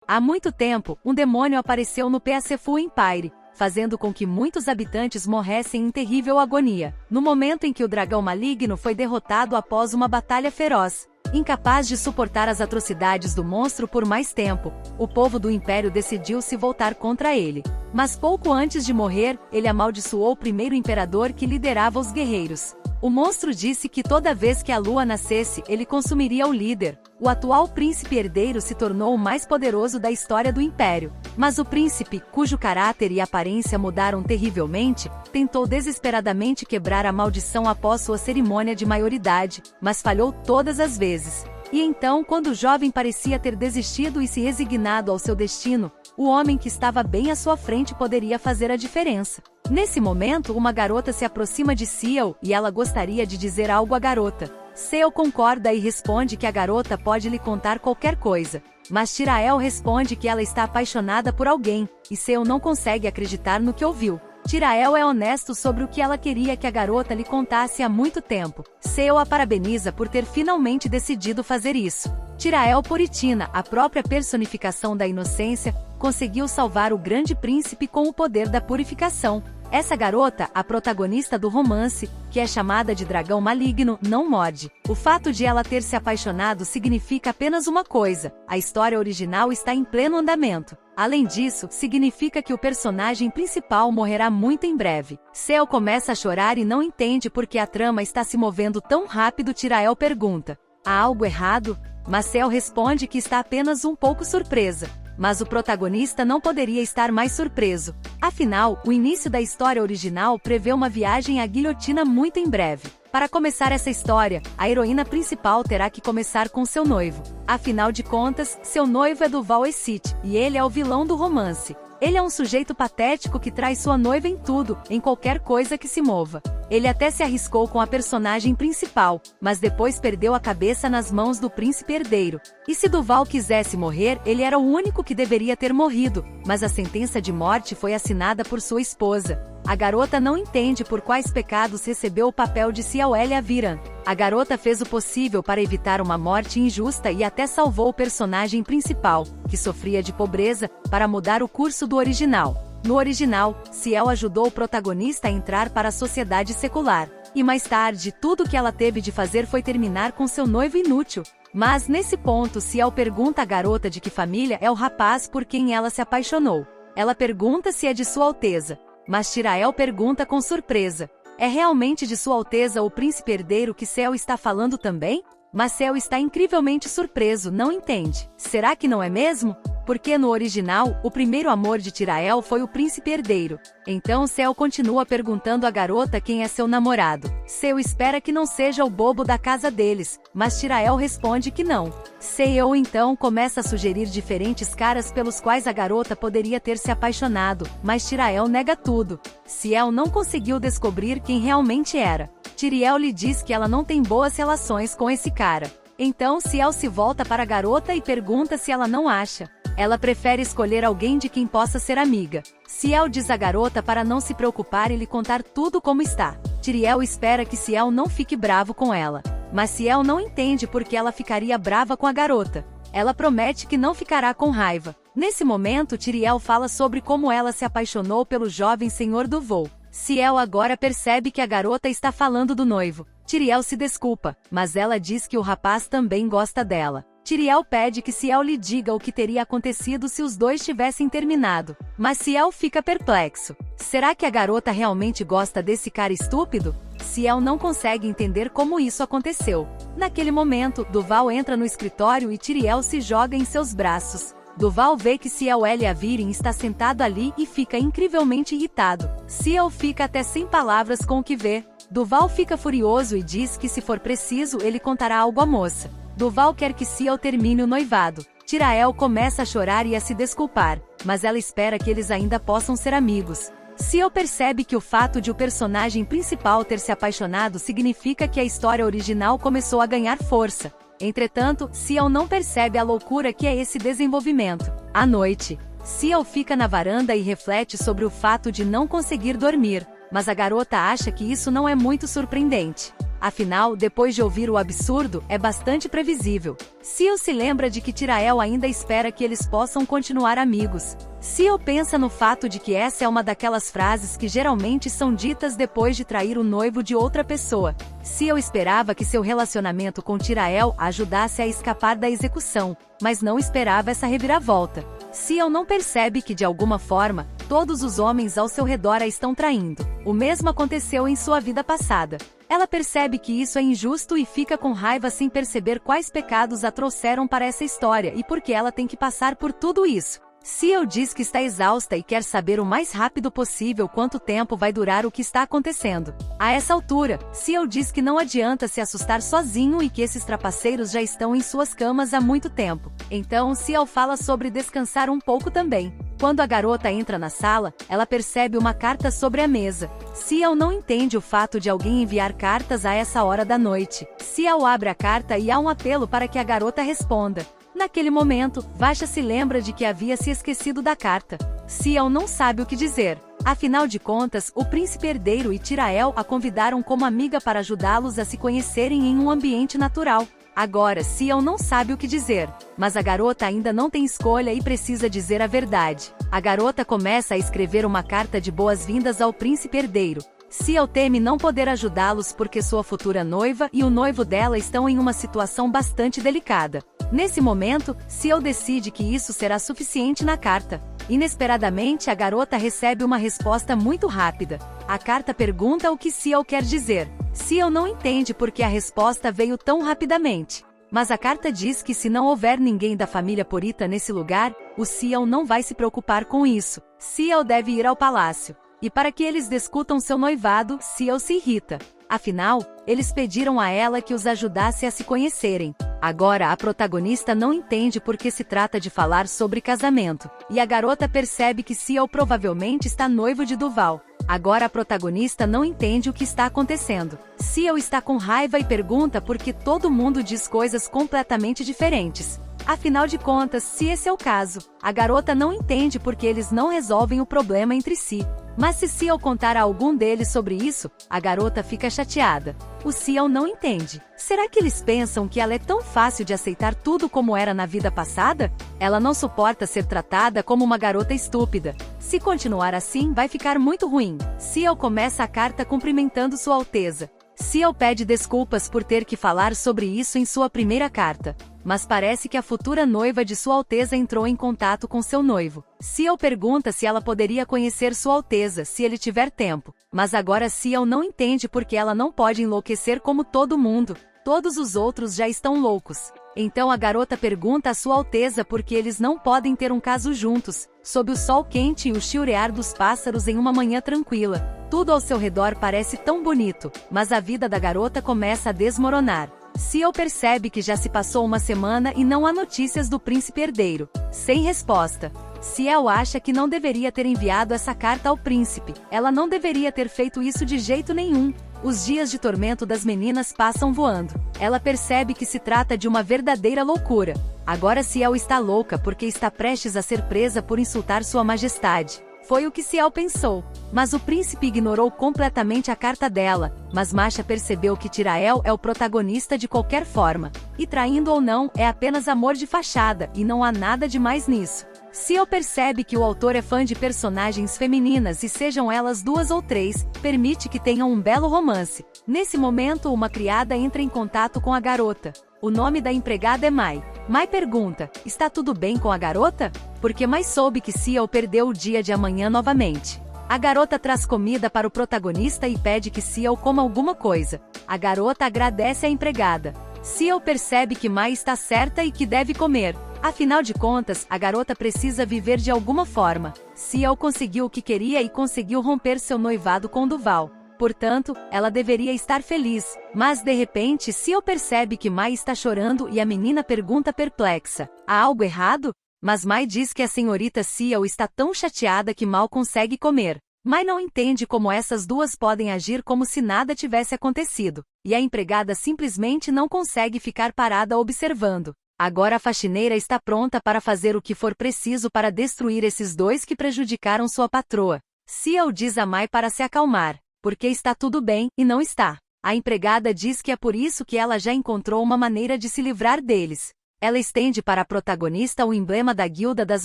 Há muito tempo, um demônio apareceu no Peaceful Empire, fazendo com que muitos habitantes morressem em terrível agonia. No momento em que o dragão maligno foi derrotado após uma batalha feroz, incapaz de suportar as atrocidades do monstro por mais tempo, o povo do Império decidiu se voltar contra ele. Mas pouco antes de morrer, ele amaldiçoou o primeiro imperador que liderava os guerreiros. O monstro disse que toda vez que a lua nascesse, ele consumiria o líder. O atual príncipe herdeiro se tornou o mais poderoso da história do Império. Mas o príncipe, cujo caráter e aparência mudaram terrivelmente, tentou desesperadamente quebrar a maldição após sua cerimônia de maioridade, mas falhou todas as vezes. E então, quando o jovem parecia ter desistido e se resignado ao seu destino, o homem que estava bem à sua frente poderia fazer a diferença. Nesse momento, uma garota se aproxima de Ciel e ela gostaria de dizer algo à garota. Ciel concorda e responde que a garota pode lhe contar qualquer coisa. Mas Tyrael responde que ela está apaixonada por alguém, e Ciel não consegue acreditar no que ouviu. Tyrael é honesto sobre o que ela queria que a garota lhe contasse há muito tempo. Ciel a parabeniza por ter finalmente decidido fazer isso. Tyrael Puritina, a própria personificação da inocência, conseguiu salvar o grande príncipe com o poder da purificação. Essa garota, a protagonista do romance, que é chamada de dragão maligno, não morde. O fato de ela ter se apaixonado significa apenas uma coisa: a história original está em pleno andamento. Além disso, significa que o personagem principal morrerá muito em breve. Ciel começa a chorar e não entende por que a trama está se movendo tão rápido. Tyrael pergunta: há algo errado? Mas Ciel responde que está apenas um pouco surpresa. Mas o protagonista não poderia estar mais surpreso. Afinal, o início da história original prevê uma viagem à guilhotina muito em breve. Para começar essa história, a heroína principal terá que começar com seu noivo. Afinal de contas, seu noivo é Duval Essite, e ele é o vilão do romance. Ele é um sujeito patético que traz sua noiva em tudo, em qualquer coisa que se mova. Ele até se arriscou com a personagem principal, mas depois perdeu a cabeça nas mãos do príncipe herdeiro. E se Duval quisesse morrer, ele era o único que deveria ter morrido, mas a sentença de morte foi assinada por sua esposa. A garota não entende por quais pecados recebeu o papel de Ciel Aviran. A garota fez o possível para evitar uma morte injusta e até salvou o personagem principal, que sofria de pobreza, para mudar o curso do original. No original, Ciel ajudou o protagonista a entrar para a sociedade secular. E mais tarde, tudo o que ela teve de fazer foi terminar com seu noivo inútil. Mas nesse ponto, Ciel pergunta à garota de que família é o rapaz por quem ela se apaixonou. Ela pergunta se é de Sua Alteza. Mas Tyrael pergunta com surpresa: é realmente de Sua Alteza o príncipe herdeiro que Ciel está falando também? Mas Ciel está incrivelmente surpreso, não entende. Será que não é mesmo? Porque no original, o primeiro amor de Tyrael foi o príncipe herdeiro. Então Ciel continua perguntando à garota quem é seu namorado. Ciel espera que não seja o bobo da casa deles, mas Tyrael responde que não. Ciel então começa a sugerir diferentes caras pelos quais a garota poderia ter se apaixonado, mas Tyrael nega tudo. Ciel não conseguiu descobrir quem realmente era. Tyrael lhe diz que ela não tem boas relações com esse cara. Então Ciel se volta para a garota e pergunta se ela não acha. Ela prefere escolher alguém de quem possa ser amiga. Ciel diz à garota para não se preocupar e lhe contar tudo como está. Tyrael espera que Ciel não fique bravo com ela. Mas Ciel não entende por que ela ficaria brava com a garota. Ela promete que não ficará com raiva. Nesse momento, Tyrael fala sobre como ela se apaixonou pelo jovem senhor do voo. Ciel agora percebe que a garota está falando do noivo. Tyrael se desculpa, mas ela diz que o rapaz também gosta dela. Tyrael pede que Ciel lhe diga o que teria acontecido se os dois tivessem terminado. Mas Ciel fica perplexo. Será que a garota realmente gosta desse cara estúpido? Ciel não consegue entender como isso aconteceu. Naquele momento, Duval entra no escritório e Tyrael se joga em seus braços. Duval vê que Ciel Aviran está sentado ali e fica incrivelmente irritado. Ciel fica até sem palavras com o que vê. Duval fica furioso e diz que se for preciso ele contará algo à moça. Duval quer que Ciel termine o noivado. Tyrael começa a chorar e a se desculpar, mas ela espera que eles ainda possam ser amigos. Ciel percebe que o fato de o personagem principal ter se apaixonado significa que a história original começou a ganhar força. Entretanto, Ciel não percebe a loucura que é esse desenvolvimento. À noite, Ciel fica na varanda e reflete sobre o fato de não conseguir dormir, mas a garota acha que isso não é muito surpreendente. Afinal, depois de ouvir o absurdo, é bastante previsível. Ciel se lembra de que Tirael ainda espera que eles possam continuar amigos. Ciel pensa no fato de que essa é uma daquelas frases que geralmente são ditas depois de trair o noivo de outra pessoa. Ciel esperava que seu relacionamento com Tirael a ajudasse a escapar da execução, mas não esperava essa reviravolta. Ciel não percebe que de alguma forma, todos os homens ao seu redor a estão traindo. O mesmo aconteceu em sua vida passada. Ela percebe que isso é injusto e fica com raiva sem perceber quais pecados a trouxeram para essa história e por que ela tem que passar por tudo isso. Ciel diz que está exausta e quer saber o mais rápido possível quanto tempo vai durar o que está acontecendo. A essa altura, Ciel diz que não adianta se assustar sozinho e que esses trapaceiros já estão em suas camas há muito tempo. Então Ciel fala sobre descansar um pouco também. Quando a garota entra na sala, ela percebe uma carta sobre a mesa. Ciel não entende o fato de alguém enviar cartas a essa hora da noite. Ciel abre a carta e há um apelo para que a garota responda. Naquele momento, Vasha se lembra de que havia se esquecido da carta. Ciel não sabe o que dizer. Afinal de contas, o príncipe herdeiro e Tirael a convidaram como amiga para ajudá-los a se conhecerem em um ambiente natural. Agora, Ciel não sabe o que dizer, mas a garota ainda não tem escolha e precisa dizer a verdade. A garota começa a escrever uma carta de boas-vindas ao príncipe herdeiro. Ciel teme não poder ajudá-los porque sua futura noiva e o noivo dela estão em uma situação bastante delicada. Nesse momento, Ciel decide que isso será suficiente na carta. Inesperadamente, a garota recebe uma resposta muito rápida. A carta pergunta o que Ciel quer dizer. Ciel não entende porque a resposta veio tão rapidamente. Mas a carta diz que se não houver ninguém da família Porita nesse lugar, o Ciel não vai se preocupar com isso. Ciel deve ir ao palácio. E para que eles discutam seu noivado, Ciel se irrita. Afinal, eles pediram a ela que os ajudasse a se conhecerem. Agora a protagonista não entende por que se trata de falar sobre casamento. E a garota percebe que Ciel provavelmente está noivo de Duval. Agora a protagonista não entende o que está acontecendo. Ciel está com raiva e pergunta por que todo mundo diz coisas completamente diferentes. Afinal de contas, se esse é o caso, a garota não entende porque eles não resolvem o problema entre si. Mas se Ciel contar a algum deles sobre isso, a garota fica chateada. O Ciel não entende. Será que eles pensam que ela é tão fácil de aceitar tudo como era na vida passada? Ela não suporta ser tratada como uma garota estúpida. Se continuar assim, vai ficar muito ruim. Ciel começa a carta cumprimentando Sua Alteza. Ciel pede desculpas por ter que falar sobre isso em sua primeira carta. Mas parece que a futura noiva de Sua Alteza entrou em contato com seu noivo. Ciel pergunta se ela poderia conhecer Sua Alteza se ele tiver tempo. Mas agora Ciel não entende porque ela não pode enlouquecer como todo mundo. Todos os outros já estão loucos. Então a garota pergunta a Sua Alteza por que eles não podem ter um caso juntos, sob o sol quente e o chilrear dos pássaros em uma manhã tranquila. Tudo ao seu redor parece tão bonito, mas a vida da garota começa a desmoronar. Ciel percebe que já se passou uma semana e não há notícias do príncipe herdeiro. Sem resposta. Ciel acha que não deveria ter enviado essa carta ao príncipe. Ela não deveria ter feito isso de jeito nenhum. Os dias de tormento das meninas passam voando. Ela percebe que se trata de uma verdadeira loucura. Agora Ciel está louca porque está prestes a ser presa por insultar Sua Majestade. Foi o que Ciel pensou. Mas o príncipe ignorou completamente a carta dela. Mas Masha percebeu que Tirael é o protagonista de qualquer forma. E traindo ou não, é apenas amor de fachada, e não há nada de mais nisso. Ciel percebe que o autor é fã de personagens femininas e sejam elas 2 ou 3, permite que tenham um belo romance. Nesse momento uma criada entra em contato com a garota. O nome da empregada é Mai. Mai pergunta, está tudo bem com a garota? Porque Mai soube que Ciel perdeu o dia de amanhã novamente. A garota traz comida para o protagonista e pede que Ciel coma alguma coisa. A garota agradece à empregada. Ciel percebe que Mai está certa e que deve comer. Afinal de contas, a garota precisa viver de alguma forma. Ciel conseguiu o que queria e conseguiu romper seu noivado com Duval. Portanto, ela deveria estar feliz. Mas de repente, Ciel percebe que Mai está chorando e a menina pergunta perplexa: há algo errado? Mas Mai diz que a senhorita Ciel está tão chateada que mal consegue comer. Mai não entende como essas duas podem agir como se nada tivesse acontecido. E a empregada simplesmente não consegue ficar parada observando. Agora a faxineira está pronta para fazer o que for preciso para destruir esses dois que prejudicaram sua patroa. Ciel diz a Mai para se acalmar, porque está tudo bem, e não está. A empregada diz que é por isso que ela já encontrou uma maneira de se livrar deles. Ela estende para a protagonista o emblema da guilda das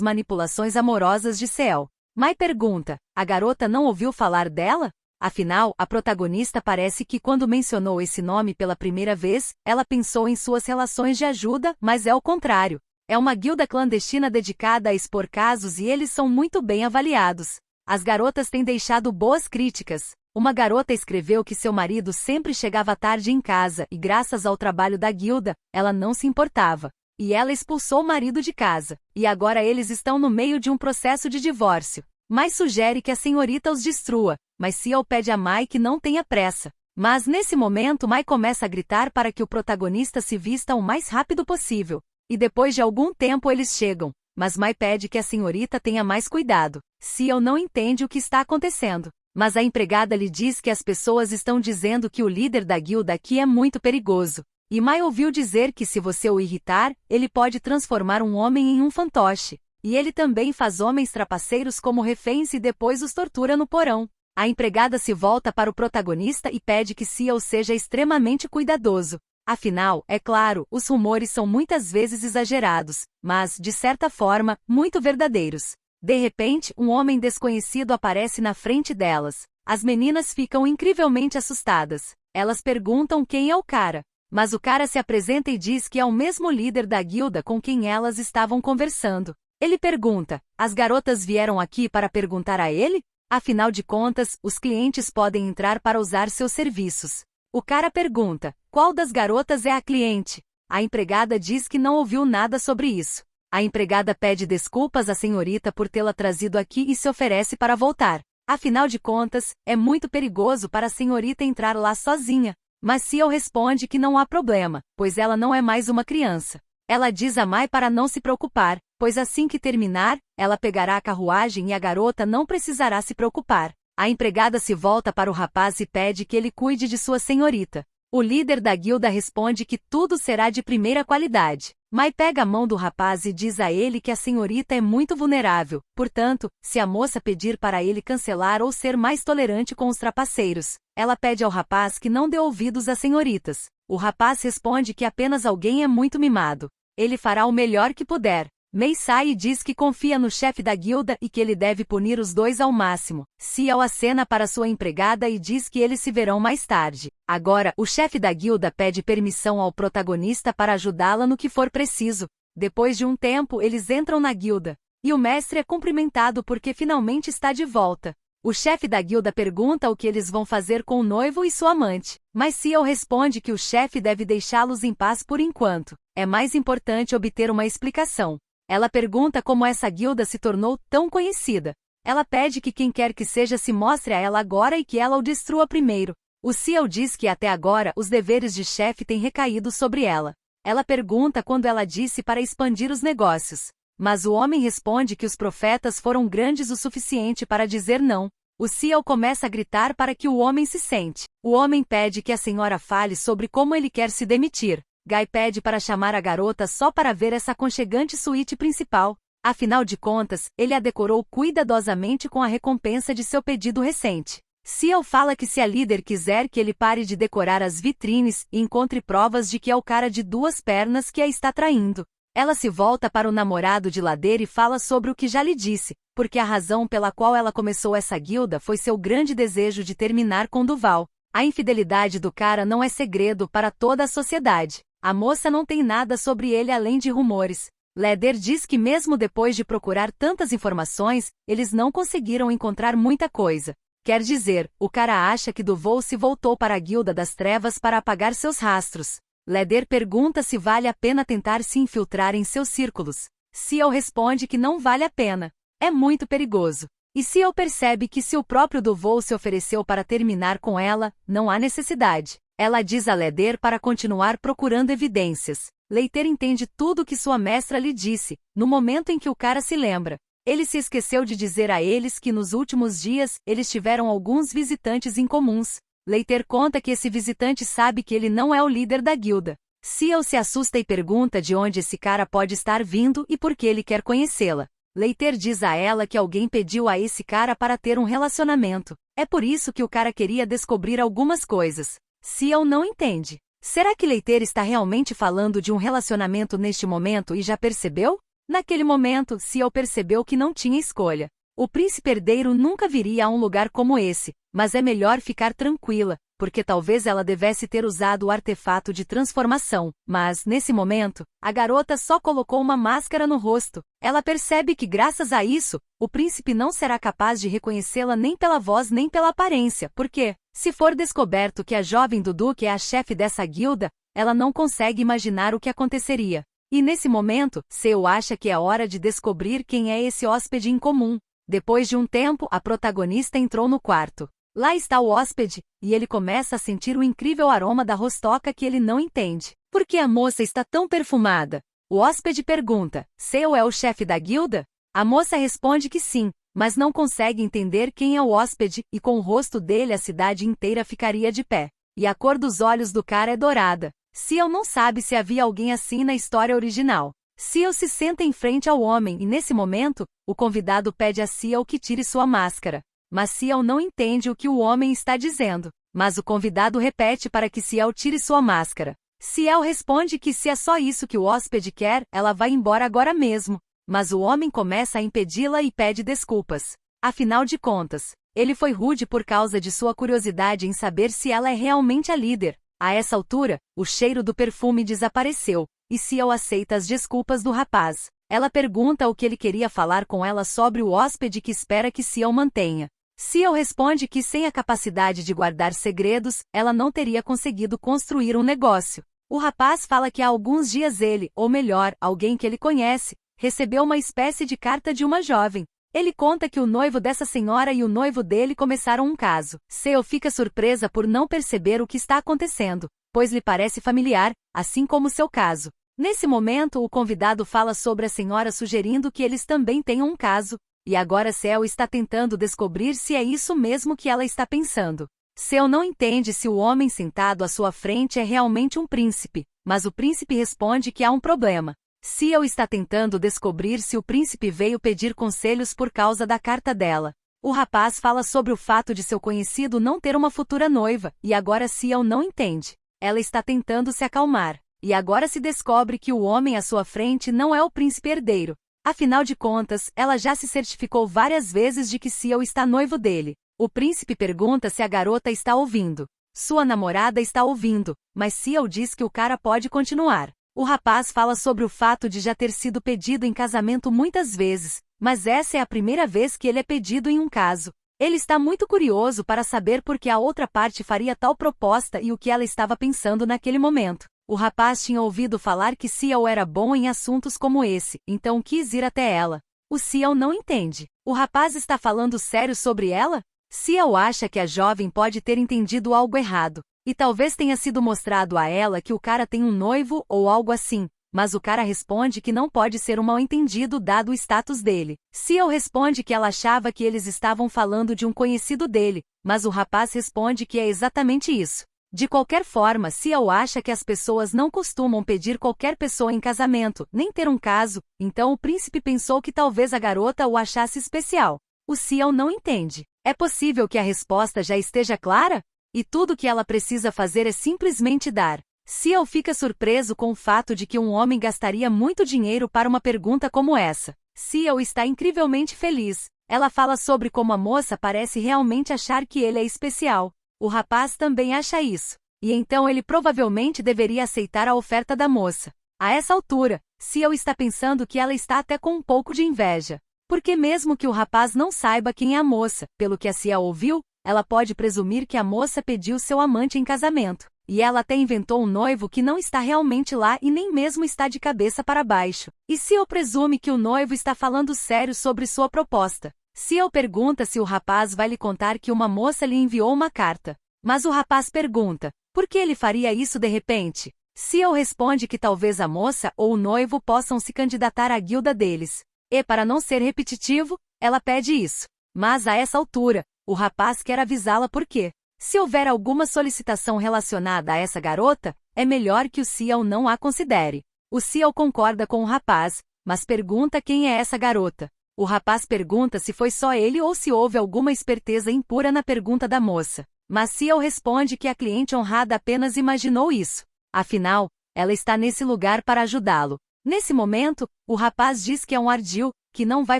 manipulações amorosas de Ciel. Mai pergunta: a garota não ouviu falar dela? Afinal, a protagonista parece que quando mencionou esse nome pela primeira vez, ela pensou em suas relações de ajuda, mas é o contrário. É uma guilda clandestina dedicada a expor casos e eles são muito bem avaliados. As garotas têm deixado boas críticas. Uma garota escreveu que seu marido sempre chegava tarde em casa e, graças ao trabalho da guilda, ela não se importava. E ela expulsou o marido de casa. E agora eles estão no meio de um processo de divórcio. Mai sugere que a senhorita os destrua, mas Ciel pede a Mai que não tenha pressa. Mas nesse momento Mai começa a gritar para que o protagonista se vista o mais rápido possível. E depois de algum tempo eles chegam, mas Mai pede que a senhorita tenha mais cuidado. Ciel não entende o que está acontecendo. Mas a empregada lhe diz que as pessoas estão dizendo que o líder da guilda aqui é muito perigoso. E Mai ouviu dizer que se você o irritar, ele pode transformar um homem em um fantoche. E ele também faz homens trapaceiros como reféns e depois os tortura no porão. A empregada se volta para o protagonista e pede que Ciel seja extremamente cuidadoso. Afinal, é claro, os rumores são muitas vezes exagerados, mas, de certa forma, muito verdadeiros. De repente, um homem desconhecido aparece na frente delas. As meninas ficam incrivelmente assustadas. Elas perguntam quem é o cara. Mas o cara se apresenta e diz que é o mesmo líder da guilda com quem elas estavam conversando. Ele pergunta: as garotas vieram aqui para perguntar a ele? Afinal de contas, os clientes podem entrar para usar seus serviços. O cara pergunta: qual das garotas é a cliente? A empregada diz que não ouviu nada sobre isso. A empregada pede desculpas à senhorita por tê-la trazido aqui e se oferece para voltar. Afinal de contas, é muito perigoso para a senhorita entrar lá sozinha. Mas Ciel responde que não há problema, pois ela não é mais uma criança. Ela diz a Mai para não se preocupar, pois assim que terminar, ela pegará a carruagem e a garota não precisará se preocupar. A empregada se volta para o rapaz e pede que ele cuide de sua senhorita. O líder da guilda responde que tudo será de primeira qualidade. Mai pega a mão do rapaz e diz a ele que a senhorita é muito vulnerável, portanto, se a moça pedir para ele cancelar ou ser mais tolerante com os trapaceiros, ela pede ao rapaz que não dê ouvidos às senhoritas. O rapaz responde que apenas alguém é muito mimado. Ele fará o melhor que puder. Mai sai e diz que confia no chefe da guilda e que ele deve punir os dois ao máximo. Ciel acena para sua empregada e diz que eles se verão mais tarde. Agora, o chefe da guilda pede permissão ao protagonista para ajudá-la no que for preciso. Depois de um tempo, eles entram na guilda. E o mestre é cumprimentado porque finalmente está de volta. O chefe da guilda pergunta o que eles vão fazer com o noivo e sua amante. Mas Ciel responde que o chefe deve deixá-los em paz por enquanto. É mais importante obter uma explicação. Ela pergunta como essa guilda se tornou tão conhecida. Ela pede que quem quer que seja se mostre a ela agora e que ela o destrua primeiro. O Ciel diz que até agora os deveres de chefe têm recaído sobre ela. Ela pergunta quando ela disse para expandir os negócios. Mas o homem responde que os profetas foram grandes o suficiente para dizer não. O Ciel começa a gritar para que o homem se sente. O homem pede que a senhora fale sobre como ele quer se demitir. Guy pede para chamar a garota só para ver essa aconchegante suíte principal. Afinal de contas, ele a decorou cuidadosamente com a recompensa de seu pedido recente. Ciel fala que se a líder quiser que ele pare de decorar as vitrines e encontre provas de que é o cara de duas pernas que a está traindo. Ela se volta para o namorado de Lader e fala sobre o que já lhe disse, porque a razão pela qual ela começou essa guilda foi seu grande desejo de terminar com Duval. A infidelidade do cara não é segredo para toda a sociedade. A moça não tem nada sobre ele além de rumores. Lader diz que mesmo depois de procurar tantas informações, eles não conseguiram encontrar muita coisa. Quer dizer, o cara acha que Duval se voltou para a Guilda das Trevas para apagar seus rastros. Lader pergunta se vale a pena tentar se infiltrar em seus círculos. Ciel responde que não vale a pena. É muito perigoso. E Ciel percebe que se o próprio Duval se ofereceu para terminar com ela, não há necessidade. Ela diz a Lader para continuar procurando evidências. Leiter entende tudo o que sua mestra lhe disse, no momento em que o cara se lembra. Ele se esqueceu de dizer a eles que nos últimos dias, eles tiveram alguns visitantes incomuns. Leiter conta que esse visitante sabe que ele não é o líder da guilda. Ciel se assusta e pergunta de onde esse cara pode estar vindo e por que ele quer conhecê-la. Leiter diz a ela que alguém pediu a esse cara para ter um relacionamento. É por isso que o cara queria descobrir algumas coisas. Ciel não entende. Será que Leiter está realmente falando de um relacionamento neste momento e já percebeu? Naquele momento, Ciel percebeu que não tinha escolha. O príncipe herdeiro nunca viria a um lugar como esse, mas é melhor ficar tranquila, porque talvez ela devesse ter usado o artefato de transformação, mas, nesse momento, a garota só colocou uma máscara no rosto. Ela percebe que graças a isso, o príncipe não será capaz de reconhecê-la nem pela voz nem pela aparência, porque, se for descoberto que a jovem do duque é a chefe dessa guilda, ela não consegue imaginar o que aconteceria. E nesse momento, Ciel acha que é hora de descobrir quem é esse hóspede incomum. Depois de um tempo, a protagonista entrou no quarto. Lá está o hóspede, e ele começa a sentir o incrível aroma da rostoca que ele não entende. Por que a moça está tão perfumada? O hóspede pergunta, Ciel é o chefe da guilda? A moça responde que sim, mas não consegue entender quem é o hóspede, e com o rosto dele a cidade inteira ficaria de pé. E a cor dos olhos do cara é dourada. Ciel não sabe se havia alguém assim na história original. Ciel se senta em frente ao homem e nesse momento, o convidado pede a Ciel que tire sua máscara. Mas Ciel não entende o que o homem está dizendo. Mas o convidado repete para que Ciel tire sua máscara. Ciel responde que se é só isso que o hóspede quer, ela vai embora agora mesmo. Mas o homem começa a impedi-la e pede desculpas. Afinal de contas, ele foi rude por causa de sua curiosidade em saber se ela é realmente a líder. A essa altura, o cheiro do perfume desapareceu. E Ciel aceita as desculpas do rapaz. Ela pergunta o que ele queria falar com ela sobre o hóspede que espera que Ciel mantenha. Ciel responde que sem a capacidade de guardar segredos, ela não teria conseguido construir um negócio. O rapaz fala que há alguns dias ele, ou melhor, alguém que ele conhece, recebeu uma espécie de carta de uma jovem. Ele conta que o noivo dessa senhora e o noivo dele começaram um caso. Ciel fica surpresa por não perceber o que está acontecendo, pois lhe parece familiar, assim como seu caso. Nesse momento, o convidado fala sobre a senhora sugerindo que eles também tenham um caso, e agora Ciel está tentando descobrir se é isso mesmo que ela está pensando. Ciel não entende se o homem sentado à sua frente é realmente um príncipe, mas o príncipe responde que há um problema. Ciel está tentando descobrir se o príncipe veio pedir conselhos por causa da carta dela. O rapaz fala sobre o fato de seu conhecido não ter uma futura noiva, e agora Ciel não entende. Ela está tentando se acalmar, e agora se descobre que o homem à sua frente não é o príncipe herdeiro. Afinal de contas, ela já se certificou várias vezes de que Ciel está noivo dele. O príncipe pergunta se a garota está ouvindo. Sua namorada está ouvindo, mas Ciel diz que o cara pode continuar. O rapaz fala sobre o fato de já ter sido pedido em casamento muitas vezes, mas essa é a primeira vez que ele é pedido em um caso. Ele está muito curioso para saber por que a outra parte faria tal proposta e o que ela estava pensando naquele momento. O rapaz tinha ouvido falar que Ciel era bom em assuntos como esse, então quis ir até ela. O Ciel não entende. O rapaz está falando sério sobre ela? Ciel acha que a jovem pode ter entendido algo errado, e talvez tenha sido mostrado a ela que o cara tem um noivo ou algo assim, mas o cara responde que não pode ser um mal-entendido dado o status dele. Ciel responde que ela achava que eles estavam falando de um conhecido dele, mas o rapaz responde que é exatamente isso. De qualquer forma, Ciel acha que as pessoas não costumam pedir qualquer pessoa em casamento, nem ter um caso, então o príncipe pensou que talvez a garota o achasse especial. O Ciel não entende. É possível que a resposta já esteja clara? E tudo que ela precisa fazer é simplesmente dar. Ciel fica surpreso com o fato de que um homem gastaria muito dinheiro para uma pergunta como essa. Ciel está incrivelmente feliz. Ela fala sobre como a moça parece realmente achar que ele é especial. O rapaz também acha isso. E então ele provavelmente deveria aceitar a oferta da moça. A essa altura, Ciel está pensando que ela está até com um pouco de inveja. Porque mesmo que o rapaz não saiba quem é a moça, pelo que a Ciel ouviu, ela pode presumir que a moça pediu seu amante em casamento. E ela até inventou um noivo que não está realmente lá e nem mesmo está de cabeça para baixo. E Ciel presume que o noivo está falando sério sobre sua proposta. Ciel pergunta se o rapaz vai lhe contar que uma moça lhe enviou uma carta. Mas o rapaz pergunta, por que ele faria isso de repente? Ciel responde que talvez a moça ou o noivo possam se candidatar à guilda deles. E para não ser repetitivo, ela pede isso. Mas a essa altura, o rapaz quer avisá-la porque, se houver alguma solicitação relacionada a essa garota, é melhor que o Ciel não a considere. O Ciel concorda com o rapaz, mas pergunta quem é essa garota. O rapaz pergunta se foi só ele ou se houve alguma esperteza impura na pergunta da moça. Mas Ciel responde que a cliente honrada apenas imaginou isso. Afinal, ela está nesse lugar para ajudá-lo. Nesse momento, o rapaz diz que é um ardil, que não vai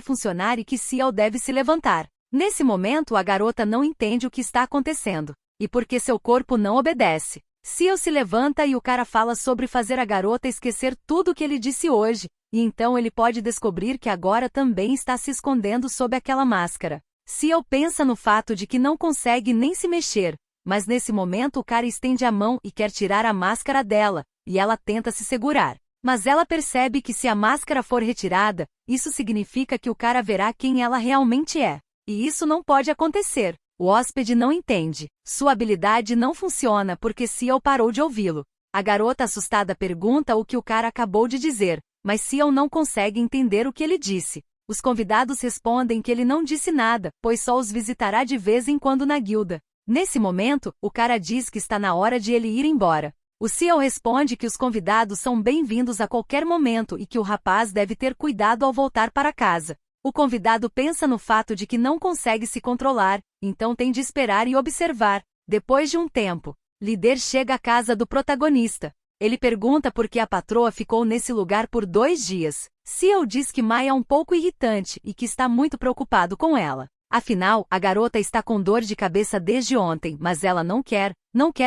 funcionar e que Ciel deve se levantar. Nesse momento, a garota não entende o que está acontecendo. E porque seu corpo não obedece. Ciel se levanta e o cara fala sobre fazer a garota esquecer tudo o que ele disse hoje, e então ele pode descobrir que agora também está se escondendo sob aquela máscara. Ciel pensa no fato de que não consegue nem se mexer, mas nesse momento o cara estende a mão e quer tirar a máscara dela, e ela tenta se segurar. Mas ela percebe que se a máscara for retirada, isso significa que o cara verá quem ela realmente é. E isso não pode acontecer. O hóspede não entende. Sua habilidade não funciona porque Ciel parou de ouvi-lo. A garota assustada pergunta o que o cara acabou de dizer, mas Ciel não consegue entender o que ele disse. Os convidados respondem que ele não disse nada, pois só os visitará de vez em quando na guilda. Nesse momento, o cara diz que está na hora de ele ir embora. O Ciel responde que os convidados são bem-vindos a qualquer momento e que o rapaz deve ter cuidado ao voltar para casa. O convidado pensa no fato de que não consegue se controlar, então tem de esperar e observar. Depois de um tempo, Líder chega à casa do protagonista. Ele pergunta por que a patroa ficou nesse lugar por 2 dias. Ciel diz que Mai é um pouco irritante e que está muito preocupado com ela. Afinal, a garota está com dor de cabeça desde ontem, mas ela não quer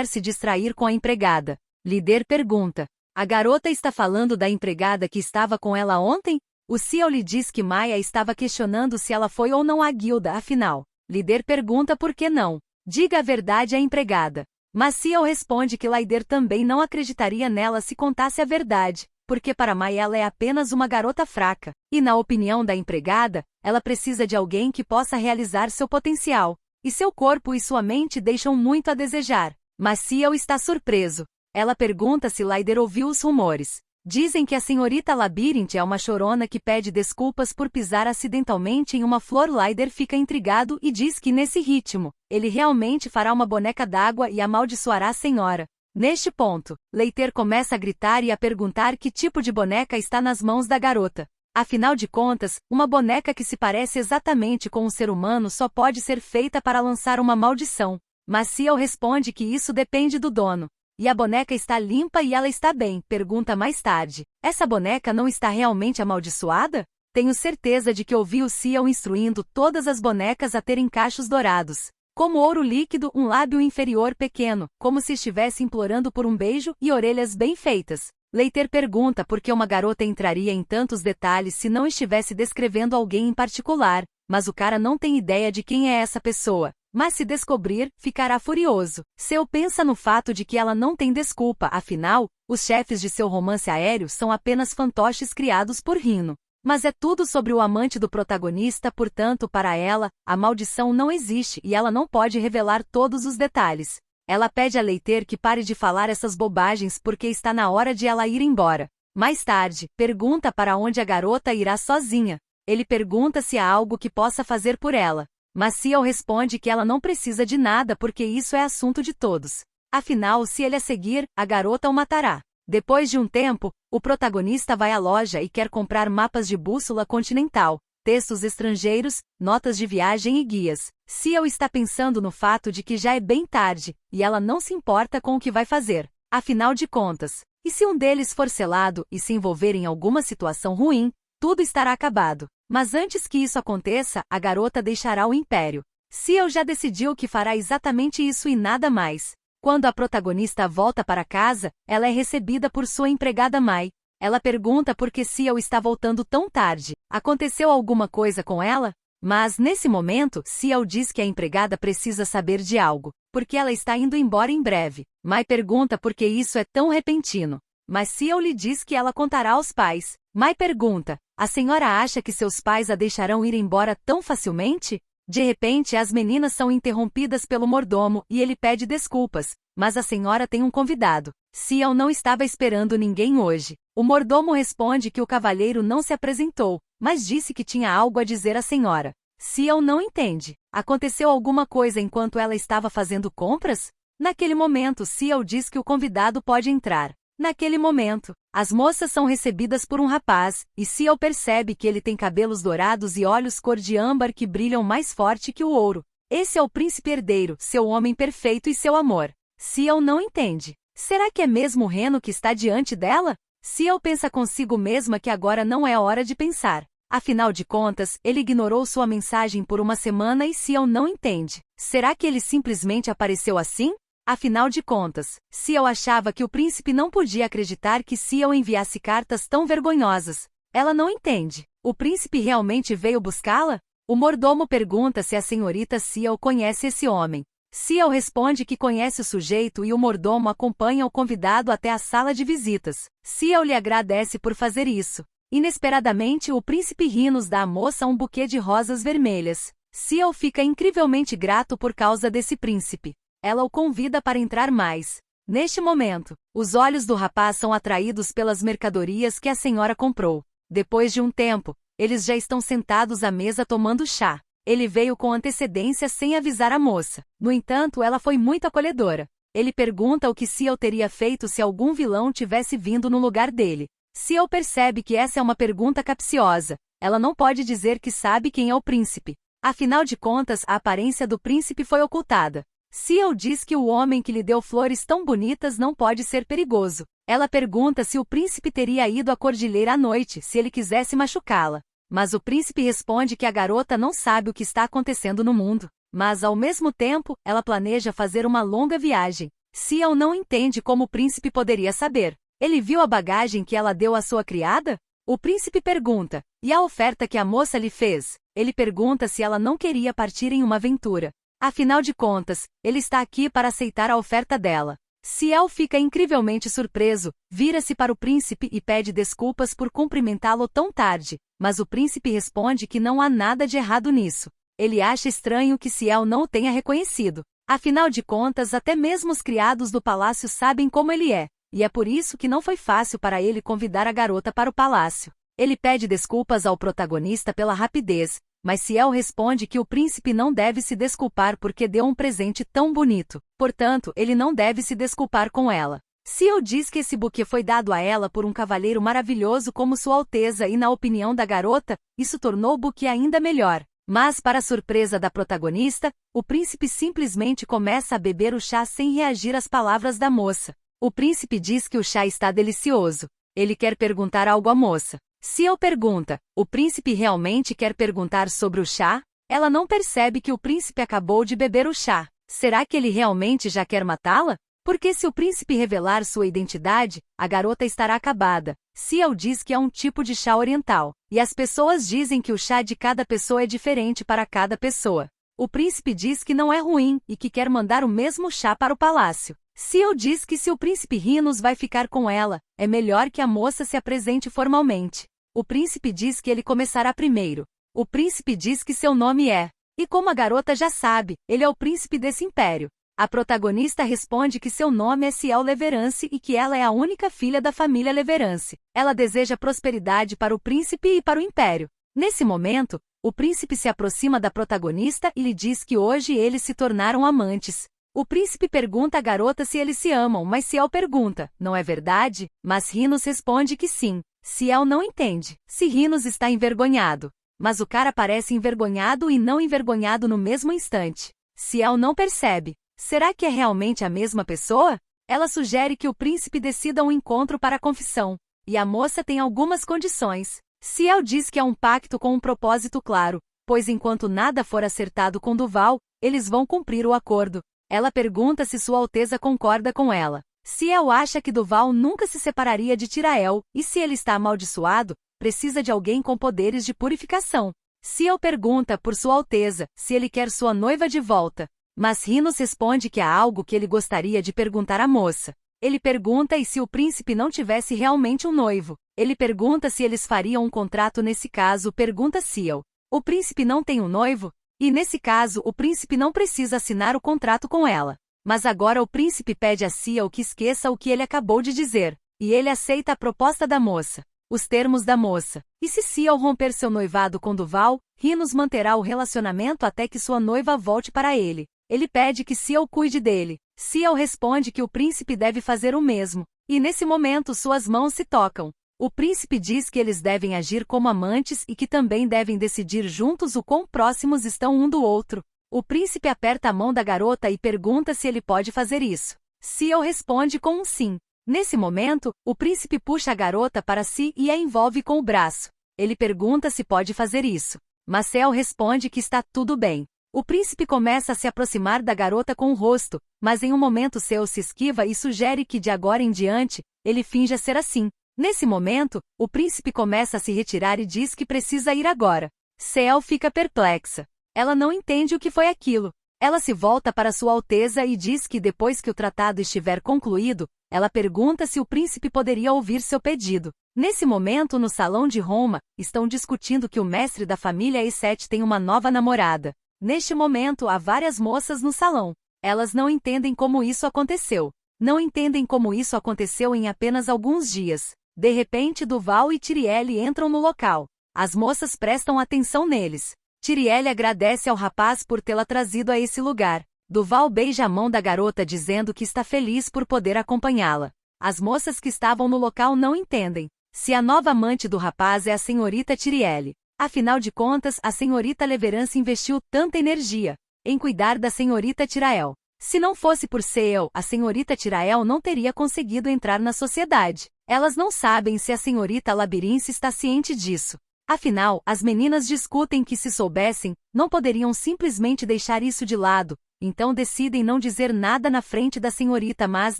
se distrair com a empregada. Líder pergunta: a garota está falando da empregada que estava com ela ontem? O Ciel lhe diz que Maia estava questionando se ela foi ou não à guilda, afinal. Líder pergunta por que não. Diga a verdade à empregada. Mas Ciel responde que Líder também não acreditaria nela se contasse a verdade, porque para Maia ela é apenas uma garota fraca, e na opinião da empregada, ela precisa de alguém que possa realizar seu potencial, e seu corpo e sua mente deixam muito a desejar. Mas Ciel está surpreso. Ela pergunta se Líder ouviu os rumores. Dizem que a senhorita Labyrinth é uma chorona que pede desculpas por pisar acidentalmente em uma flor. Líder fica intrigado e diz que nesse ritmo, ele realmente fará uma boneca d'água e amaldiçoará a senhora. Neste ponto, Leiter começa a gritar e a perguntar que tipo de boneca está nas mãos da garota. Afinal de contas, uma boneca que se parece exatamente com um ser humano só pode ser feita para lançar uma maldição. Mas Ciel responde que isso depende do dono. E a boneca está limpa e ela está bem, pergunta mais tarde. Essa boneca não está realmente amaldiçoada? Tenho certeza de que ouvi o Ciel instruindo todas as bonecas a terem cachos dourados. Como ouro líquido, um lábio inferior pequeno, como se estivesse implorando por um beijo, e orelhas bem feitas. Leiter pergunta por que uma garota entraria em tantos detalhes se não estivesse descrevendo alguém em particular, mas o cara não tem ideia de quem é essa pessoa. Mas se descobrir, ficará furioso. Ciel pensa no fato de que ela não tem desculpa, afinal, os chefes de seu romance aéreo são apenas fantoches criados por Rino. Mas é tudo sobre o amante do protagonista, portanto, para ela, a maldição não existe e ela não pode revelar todos os detalhes. Ela pede a Leiter que pare de falar essas bobagens porque está na hora de ela ir embora. Mais tarde, pergunta para onde a garota irá sozinha. Ele pergunta se há algo que possa fazer por ela. Mas Ciel responde que ela não precisa de nada porque isso é assunto de todos. Afinal, se ele a seguir, a garota o matará. Depois de um tempo, o protagonista vai à loja e quer comprar mapas de bússola continental, textos estrangeiros, notas de viagem e guias. Ciel está pensando no fato de que já é bem tarde, e ela não se importa com o que vai fazer. Afinal de contas, e se um deles for selado e se envolver em alguma situação ruim, tudo estará acabado. Mas antes que isso aconteça, a garota deixará o império. Ciel já decidiu que fará exatamente isso e nada mais. Quando a protagonista volta para casa, ela é recebida por sua empregada Mai. Ela pergunta por que Ciel está voltando tão tarde. Aconteceu alguma coisa com ela? Mas, nesse momento, Ciel diz que a empregada precisa saber de algo, porque ela está indo embora em breve. Mai pergunta por que isso é tão repentino. Mas Ciel lhe diz que ela contará aos pais. Mai pergunta: a senhora acha que seus pais a deixarão ir embora tão facilmente? De repente, as meninas são interrompidas pelo mordomo e ele pede desculpas, mas a senhora tem um convidado. Ciel não estava esperando ninguém hoje. O mordomo responde que o cavalheiro não se apresentou, mas disse que tinha algo a dizer à senhora. Ciel não entende. Aconteceu alguma coisa enquanto ela estava fazendo compras? Naquele momento, Ciel diz que o convidado pode entrar. Naquele momento, as moças são recebidas por um rapaz, e Ciel percebe que ele tem cabelos dourados e olhos cor de âmbar que brilham mais forte que o ouro. Esse é o príncipe herdeiro, seu homem perfeito e seu amor. Ciel não entende. Será que é mesmo o reno que está diante dela? Ciel pensa consigo mesma que agora não é a hora de pensar. Afinal de contas, ele ignorou sua mensagem por uma semana e Ciel não entende. Será que ele simplesmente apareceu assim? Afinal de contas, Ciel achava que o príncipe não podia acreditar que Ciel enviasse cartas tão vergonhosas. Ela não entende. O príncipe realmente veio buscá-la? O mordomo pergunta se a senhorita Ciel conhece esse homem. Ciel responde que conhece o sujeito e o mordomo acompanha o convidado até a sala de visitas. Ciel lhe agradece por fazer isso. Inesperadamente, o príncipe Rhinos dá à moça um buquê de rosas vermelhas. Ciel fica incrivelmente grato por causa desse príncipe. Ela o convida para entrar mais. Neste momento, os olhos do rapaz são atraídos pelas mercadorias que a senhora comprou. Depois de um tempo, eles já estão sentados à mesa tomando chá. Ele veio com antecedência sem avisar a moça. No entanto, ela foi muito acolhedora. Ele pergunta o que Ciel teria feito se algum vilão tivesse vindo no lugar dele. Ciel percebe que essa é uma pergunta capciosa. Ela não pode dizer que sabe quem é o príncipe. Afinal de contas, a aparência do príncipe foi ocultada. Ciel diz que o homem que lhe deu flores tão bonitas não pode ser perigoso. Ela pergunta se o príncipe teria ido à cordilheira à noite, se ele quisesse machucá-la. Mas o príncipe responde que a garota não sabe o que está acontecendo no mundo. Mas, ao mesmo tempo, ela planeja fazer uma longa viagem. Ciel não entende como o príncipe poderia saber. Ele viu a bagagem que ela deu à sua criada? O príncipe pergunta, e a oferta que a moça lhe fez? Ele pergunta se ela não queria partir em uma aventura. Afinal de contas, ele está aqui para aceitar a oferta dela. Ciel fica incrivelmente surpreso, vira-se para o príncipe e pede desculpas por cumprimentá-lo tão tarde, mas o príncipe responde que não há nada de errado nisso. Ele acha estranho que Ciel não o tenha reconhecido. Afinal de contas, até mesmo os criados do palácio sabem como ele é, e é por isso que não foi fácil para ele convidar a garota para o palácio. Ele pede desculpas ao protagonista pela rapidez, mas Ciel responde que o príncipe não deve se desculpar porque deu um presente tão bonito, portanto, ele não deve se desculpar com ela. Ciel diz que esse buquê foi dado a ela por um cavalheiro maravilhoso como Sua Alteza e, na opinião da garota, isso tornou o buquê ainda melhor. Mas, para a surpresa da protagonista, o príncipe simplesmente começa a beber o chá sem reagir às palavras da moça. O príncipe diz que o chá está delicioso. Ele quer perguntar algo à moça. Ciel pergunta, o príncipe realmente quer perguntar sobre o chá? Ela não percebe que o príncipe acabou de beber o chá. Será que ele realmente já quer matá-la? Porque se o príncipe revelar sua identidade, a garota estará acabada. Ciel diz que é um tipo de chá oriental, e as pessoas dizem que o chá de cada pessoa é diferente para cada pessoa. O príncipe diz que não é ruim e que quer mandar o mesmo chá para o palácio. Ciel diz que se o príncipe Rhinos vai ficar com ela, é melhor que a moça se apresente formalmente. O príncipe diz que ele começará primeiro. O príncipe diz que seu nome é. E como a garota já sabe, ele é o príncipe desse império. A protagonista responde que seu nome é Ciel Leverance e que ela é a única filha da família Leverance. Ela deseja prosperidade para o príncipe e para o império. Nesse momento, o príncipe se aproxima da protagonista e lhe diz que hoje eles se tornaram amantes. O príncipe pergunta à garota se eles se amam, mas Ciel pergunta, não é verdade? Mas Rhinos responde que sim. Ciel não entende se Rhinos está envergonhado. Mas o cara parece envergonhado e não envergonhado no mesmo instante. Ciel não percebe. Será que é realmente a mesma pessoa? Ela sugere que o príncipe decida um encontro para a confissão. E a moça tem algumas condições. Ciel diz que é um pacto com um propósito claro, pois enquanto nada for acertado com Duval, eles vão cumprir o acordo. Ela pergunta se Sua Alteza concorda com ela. Ciel acha que Duval nunca se separaria de Tirael, e se ele está amaldiçoado, precisa de alguém com poderes de purificação. Ciel pergunta por Sua Alteza se ele quer sua noiva de volta. Mas Rhinos responde que há algo que ele gostaria de perguntar à moça. Ele pergunta e se o príncipe não tivesse realmente um noivo. Ele pergunta se eles fariam um contrato nesse caso, pergunta Ciel. O príncipe não tem um noivo? E nesse caso, o príncipe não precisa assinar o contrato com ela. Mas agora o príncipe pede a Ciel que esqueça o que ele acabou de dizer. E ele aceita a proposta da moça. Os termos da moça. E se Ciel romper seu noivado com Duval, Rhinos manterá o relacionamento até que sua noiva volte para ele. Ele pede que Ciel cuide dele. Ciel responde que o príncipe deve fazer o mesmo. E nesse momento suas mãos se tocam. O príncipe diz que eles devem agir como amantes e que também devem decidir juntos o quão próximos estão um do outro. O príncipe aperta a mão da garota e pergunta se ele pode fazer isso. Ciel responde com um sim. Nesse momento, o príncipe puxa a garota para si e a envolve com o braço. Ele pergunta se pode fazer isso. Mas Ciel responde que está tudo bem. O príncipe começa a se aproximar da garota com o rosto, mas em um momento Ciel se esquiva e sugere que de agora em diante, ele finja ser assim. Nesse momento, o príncipe começa a se retirar e diz que precisa ir agora. Ciel fica perplexa. Ela não entende o que foi aquilo. Ela se volta para Sua Alteza e diz que depois que o tratado estiver concluído, ela pergunta se o príncipe poderia ouvir seu pedido. Nesse momento, no salão de Roma, estão discutindo que o mestre da família E7 tem uma nova namorada. Neste momento, há várias moças no salão. Elas não entendem como isso aconteceu. Não entendem como isso aconteceu em apenas alguns dias. De repente, Duval e Tirielle entram no local. As moças prestam atenção neles. Tirielle agradece ao rapaz por tê-la trazido a esse lugar. Duval beija a mão da garota dizendo que está feliz por poder acompanhá-la. As moças que estavam no local não entendem se a nova amante do rapaz é a senhorita Tirielle. Afinal de contas, a senhorita Leverance investiu tanta energia em cuidar da senhorita Tirael. Se não fosse por Ciel, a senhorita Tirael não teria conseguido entrar na sociedade. Elas não sabem se a senhorita Labirince está ciente disso. Afinal, as meninas discutem que se soubessem, não poderiam simplesmente deixar isso de lado, então decidem não dizer nada na frente da senhorita, mas,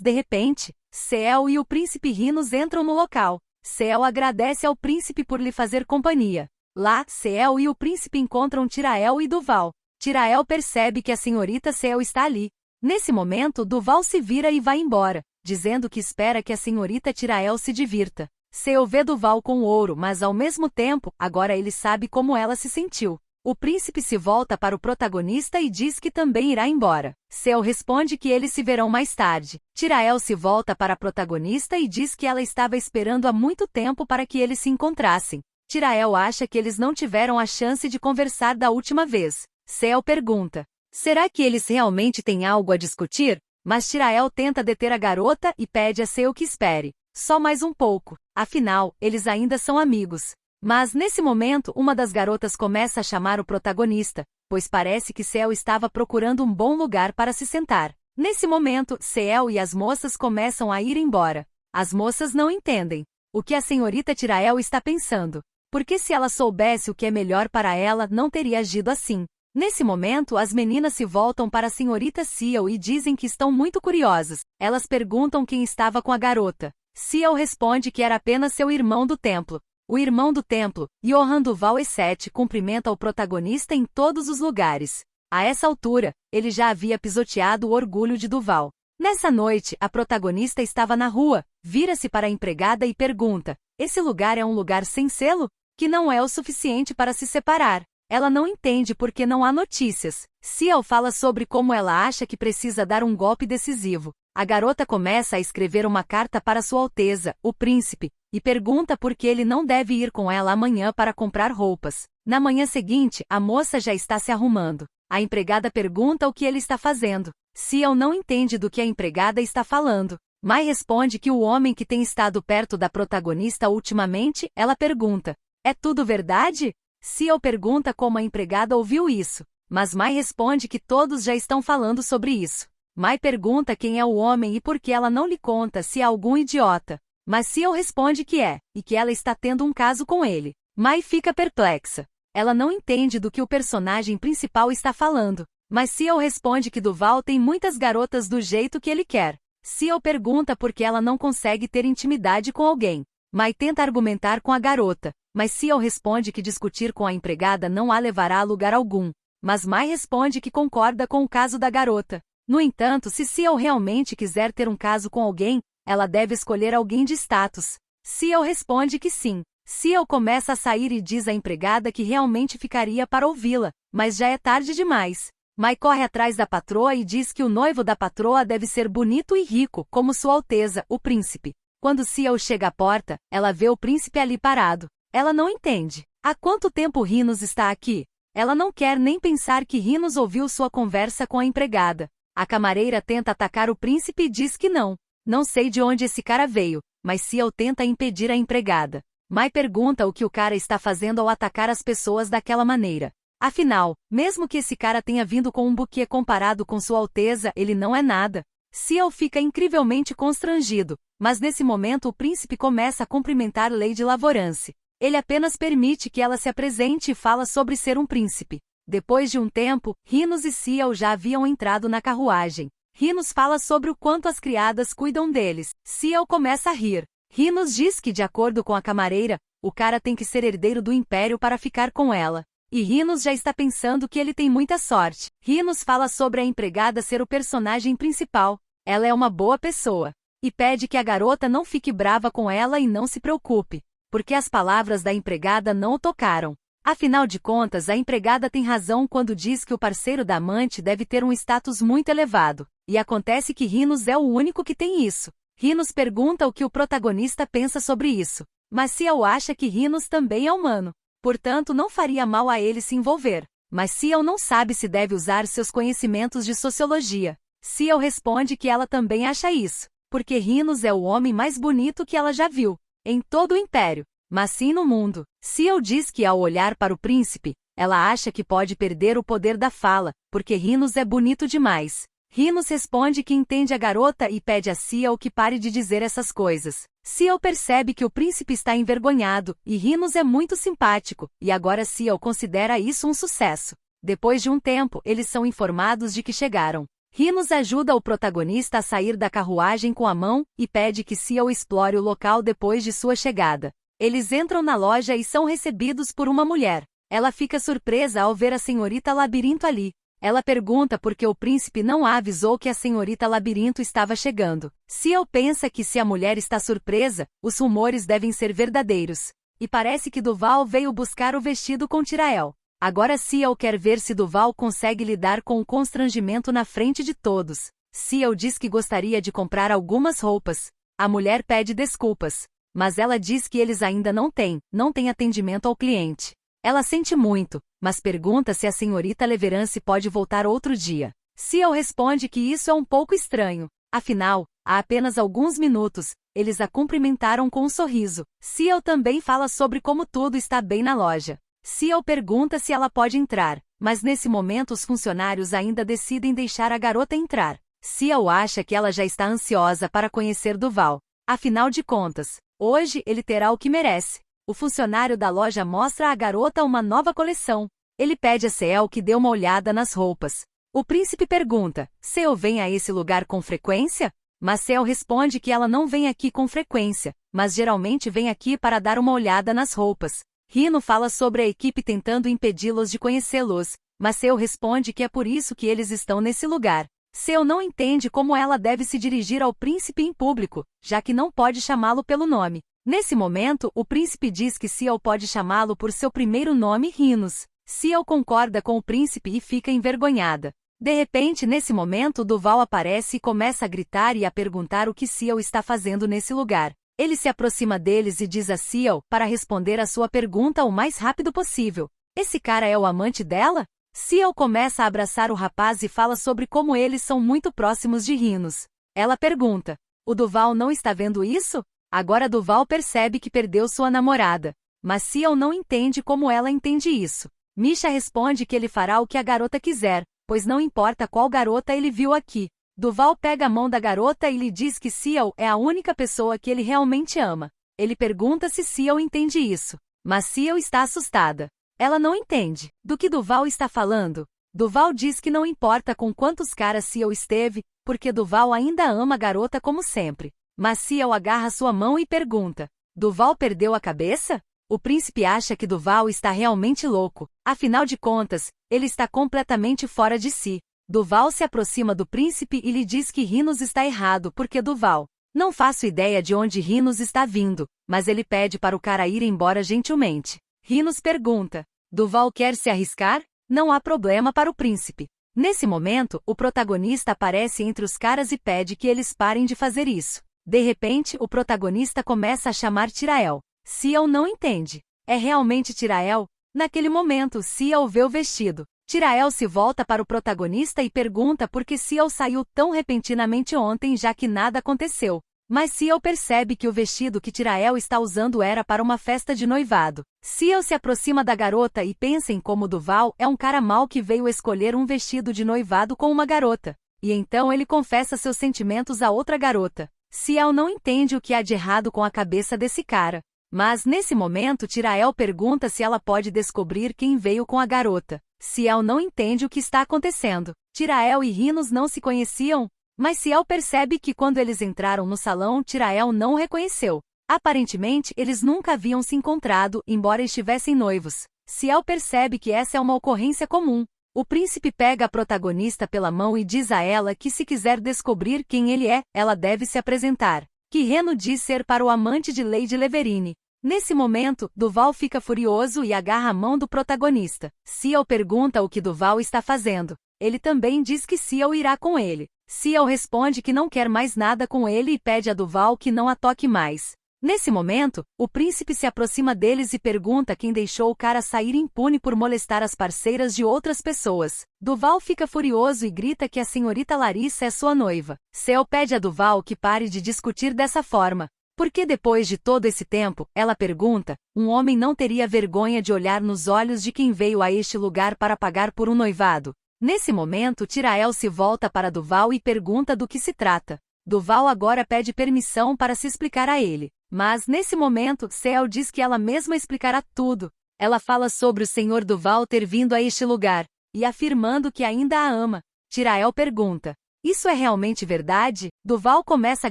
de repente, Ciel e o príncipe Rhinos entram no local. Ciel agradece ao príncipe por lhe fazer companhia. Lá, Ciel e o príncipe encontram Tirael e Duval. Tirael percebe que a senhorita Ciel está ali. Nesse momento, Duval se vira e vai embora, dizendo que espera que a senhorita Tirael se divirta. Ciel vê Duval com ouro, mas ao mesmo tempo, agora ele sabe como ela se sentiu. O príncipe se volta para o protagonista e diz que também irá embora. Ciel responde que eles se verão mais tarde. Tirael se volta para a protagonista e diz que ela estava esperando há muito tempo para que eles se encontrassem. Tirael acha que eles não tiveram a chance de conversar da última vez. Ciel pergunta: será que eles realmente têm algo a discutir? Mas Tirael tenta deter a garota e pede a Ciel que espere. Só mais um pouco. Afinal, eles ainda são amigos. Mas, nesse momento, uma das garotas começa a chamar o protagonista, pois parece que Ciel estava procurando um bom lugar para se sentar. Nesse momento, Ciel e as moças começam a ir embora. As moças não entendem o que a senhorita Tirael está pensando, porque se ela soubesse o que é melhor para ela, não teria agido assim. Nesse momento, as meninas se voltam para a senhorita Ciel e dizem que estão muito curiosas. Elas perguntam quem estava com a garota. Ciel responde que era apenas seu irmão do templo. O irmão do templo, Johann Duval E7, cumprimenta o protagonista em todos os lugares. A essa altura, ele já havia pisoteado o orgulho de Duval. Nessa noite, a protagonista estava na rua, vira-se para a empregada e pergunta: esse lugar é um lugar sem selo? Que não é o suficiente para se separar. Ela não entende porque não há notícias. Ciel fala sobre como ela acha que precisa dar um golpe decisivo. A garota começa a escrever uma carta para Sua Alteza, o príncipe, e pergunta por que ele não deve ir com ela amanhã para comprar roupas. Na manhã seguinte, a moça já está se arrumando. A empregada pergunta o que ele está fazendo. Ciel não entende do que a empregada está falando. Mai responde que o homem que tem estado perto da protagonista ultimamente, ela pergunta: é tudo verdade? Ciel pergunta como a empregada ouviu isso, mas Mai responde que todos já estão falando sobre isso. Mai pergunta quem é o homem e por que ela não lhe conta se é algum idiota. Mas Ciel responde que é, e que ela está tendo um caso com ele. Mai fica perplexa. Ela não entende do que o personagem principal está falando. Mas Ciel responde que Duval tem muitas garotas do jeito que ele quer. Ciel pergunta por que ela não consegue ter intimidade com alguém. Mai tenta argumentar com a garota, mas Ciel responde que discutir com a empregada não a levará a lugar algum. Mas Mai responde que concorda com o caso da garota. No entanto, se Ciel realmente quiser ter um caso com alguém, ela deve escolher alguém de status. Ciel responde que sim. Ciel começa a sair e diz à empregada que realmente ficaria para ouvi-la, mas já é tarde demais. Mai corre atrás da patroa e diz que o noivo da patroa deve ser bonito e rico, como Sua Alteza, o príncipe. Quando Ciel chega à porta, ela vê o príncipe ali parado. Ela não entende. Há quanto tempo Rhinos está aqui? Ela não quer nem pensar que Rhinos ouviu sua conversa com a empregada. A camareira tenta atacar o príncipe e diz que não. Não sei de onde esse cara veio, mas Ciel tenta impedir a empregada. Mai pergunta o que o cara está fazendo ao atacar as pessoas daquela maneira. Afinal, mesmo que esse cara tenha vindo com um buquê comparado com Sua Alteza, ele não é nada. Ciel fica incrivelmente constrangido, mas nesse momento o príncipe começa a cumprimentar Lady Lavorance. Ele apenas permite que ela se apresente e fala sobre ser um príncipe. Depois de um tempo, Rhinus e Ciel já haviam entrado na carruagem. Rhinus fala sobre o quanto as criadas cuidam deles. Ciel começa a rir. Rhinus diz que, de acordo com a camareira, o cara tem que ser herdeiro do império para ficar com ela. E Rhinus já está pensando que ele tem muita sorte. Rhinus fala sobre a empregada ser o personagem principal. Ela é uma boa pessoa. E pede que a garota não fique brava com ela e não se preocupe, porque as palavras da empregada não o tocaram. Afinal de contas, a empregada tem razão quando diz que o parceiro da amante deve ter um status muito elevado. E acontece que Rhinus é o único que tem isso. Rhinus pergunta o que o protagonista pensa sobre isso. Mas Ciel acha que Rhinus também é humano. Portanto, não faria mal a ele se envolver. Mas Ciel não sabe se deve usar seus conhecimentos de sociologia. Ciel responde que ela também acha isso, porque Rhinus é o homem mais bonito que ela já viu, em todo o Império, mas sim no mundo. Ciel diz que ao olhar para o príncipe, ela acha que pode perder o poder da fala, porque Rhinus é bonito demais. Rhinus responde que entende a garota e pede a Ciel que pare de dizer essas coisas. Ciel percebe que o príncipe está envergonhado, e Rhinus é muito simpático, e agora Ciel considera isso um sucesso. Depois de um tempo, eles são informados de que chegaram. Rhinus ajuda o protagonista a sair da carruagem com a mão, e pede que Ciel explore o local depois de sua chegada. Eles entram na loja e são recebidos por uma mulher. Ela fica surpresa ao ver a senhorita Labirinto ali. Ela pergunta por que o príncipe não a avisou que a senhorita Labirinto estava chegando. Ciel pensa que se a mulher está surpresa, os rumores devem ser verdadeiros. E parece que Duval veio buscar o vestido com Tirael. Agora Ciel quer ver se Duval consegue lidar com o constrangimento na frente de todos. Ciel diz que gostaria de comprar algumas roupas. A mulher pede desculpas. Mas ela diz que eles ainda não têm atendimento ao cliente. Ela sente muito, mas pergunta se a senhorita Leverance pode voltar outro dia. Ciel responde que isso é um pouco estranho. Afinal, há apenas alguns minutos, eles a cumprimentaram com um sorriso. Ciel também fala sobre como tudo está bem na loja. Ciel pergunta se ela pode entrar, mas nesse momento os funcionários ainda decidem deixar a garota entrar. Ciel acha que ela já está ansiosa para conhecer Duval. Afinal de contas, hoje ele terá o que merece. O funcionário da loja mostra à garota uma nova coleção. Ele pede a Ciel que dê uma olhada nas roupas. O príncipe pergunta, Ciel vem a esse lugar com frequência? Mas Ciel responde que ela não vem aqui com frequência, mas geralmente vem aqui para dar uma olhada nas roupas. Rhino fala sobre a equipe tentando impedi-los de conhecê-los, mas Ciel responde que é por isso que eles estão nesse lugar. Ciel não entende como ela deve se dirigir ao príncipe em público, já que não pode chamá-lo pelo nome. Nesse momento, o príncipe diz que Ciel pode chamá-lo por seu primeiro nome, Rhinus. Ciel concorda com o príncipe e fica envergonhada. De repente, nesse momento, Duval aparece e começa a gritar e a perguntar o que Ciel está fazendo nesse lugar. Ele se aproxima deles e diz a Ciel para responder a sua pergunta o mais rápido possível. Esse cara é o amante dela? Ciel começa a abraçar o rapaz e fala sobre como eles são muito próximos de Rhinus. Ela pergunta, o Duval não está vendo isso? Agora Duval percebe que perdeu sua namorada. Mas Ciel não entende como ela entende isso. Misha responde que ele fará o que a garota quiser, pois não importa qual garota ele viu aqui. Duval pega a mão da garota e lhe diz que Ciel é a única pessoa que ele realmente ama. Ele pergunta se Ciel entende isso. Mas Ciel está assustada. Ela não entende. Do que Duval está falando? Duval diz que não importa com quantos caras Ciel esteve, porque Duval ainda ama a garota como sempre. Mas Ciel agarra sua mão e pergunta, Duval perdeu a cabeça? O príncipe acha que Duval está realmente louco. Afinal de contas, ele está completamente fora de si. Duval se aproxima do príncipe e lhe diz que Rhinus está errado porque Duval. Não faço ideia de onde Rhinus está vindo, mas ele pede para o cara ir embora gentilmente. Rhinus pergunta, Duval quer se arriscar? Não há problema para o príncipe. Nesse momento, o protagonista aparece entre os caras e pede que eles parem de fazer isso. De repente, o protagonista começa a chamar Tirael. Ciel não entende. É realmente Tirael? Naquele momento, Ciel vê o vestido. Tirael se volta para o protagonista e pergunta por que Ciel saiu tão repentinamente ontem já que nada aconteceu. Mas Ciel percebe que o vestido que Tirael está usando era para uma festa de noivado. Ciel se aproxima da garota e pensa em como Duval é um cara mau que veio escolher um vestido de noivado com uma garota. E então ele confessa seus sentimentos a outra garota. Ciel não entende o que há de errado com a cabeça desse cara. Mas nesse momento Tirael pergunta se ela pode descobrir quem veio com a garota. Ciel não entende o que está acontecendo. Tirael e Rhinos não se conheciam? Mas Ciel percebe que quando eles entraram no salão Tirael não o reconheceu. Aparentemente eles nunca haviam se encontrado, embora estivessem noivos. Ciel percebe que essa é uma ocorrência comum. O príncipe pega a protagonista pela mão e diz a ela que se quiser descobrir quem ele é, ela deve se apresentar. Que Reno diz ser para o amante de Lady Leverine. Nesse momento, Duval fica furioso e agarra a mão do protagonista. Ciel pergunta o que Duval está fazendo. Ele também diz que Ciel irá com ele. Ciel responde que não quer mais nada com ele e pede a Duval que não a toque mais. Nesse momento, o príncipe se aproxima deles e pergunta quem deixou o cara sair impune por molestar as parceiras de outras pessoas. Duval fica furioso e grita que a senhorita Larissa é sua noiva. Ciel pede a Duval que pare de discutir dessa forma. Porque depois de todo esse tempo, ela pergunta, um homem não teria vergonha de olhar nos olhos de quem veio a este lugar para pagar por um noivado? Nesse momento Tirael se volta para Duval e pergunta do que se trata. Duval agora pede permissão para se explicar a ele. Mas nesse momento Ciel diz que ela mesma explicará tudo. Ela fala sobre o Sr. Duval ter vindo a este lugar, e afirmando que ainda a ama. Tirael pergunta, isso é realmente verdade? Duval começa a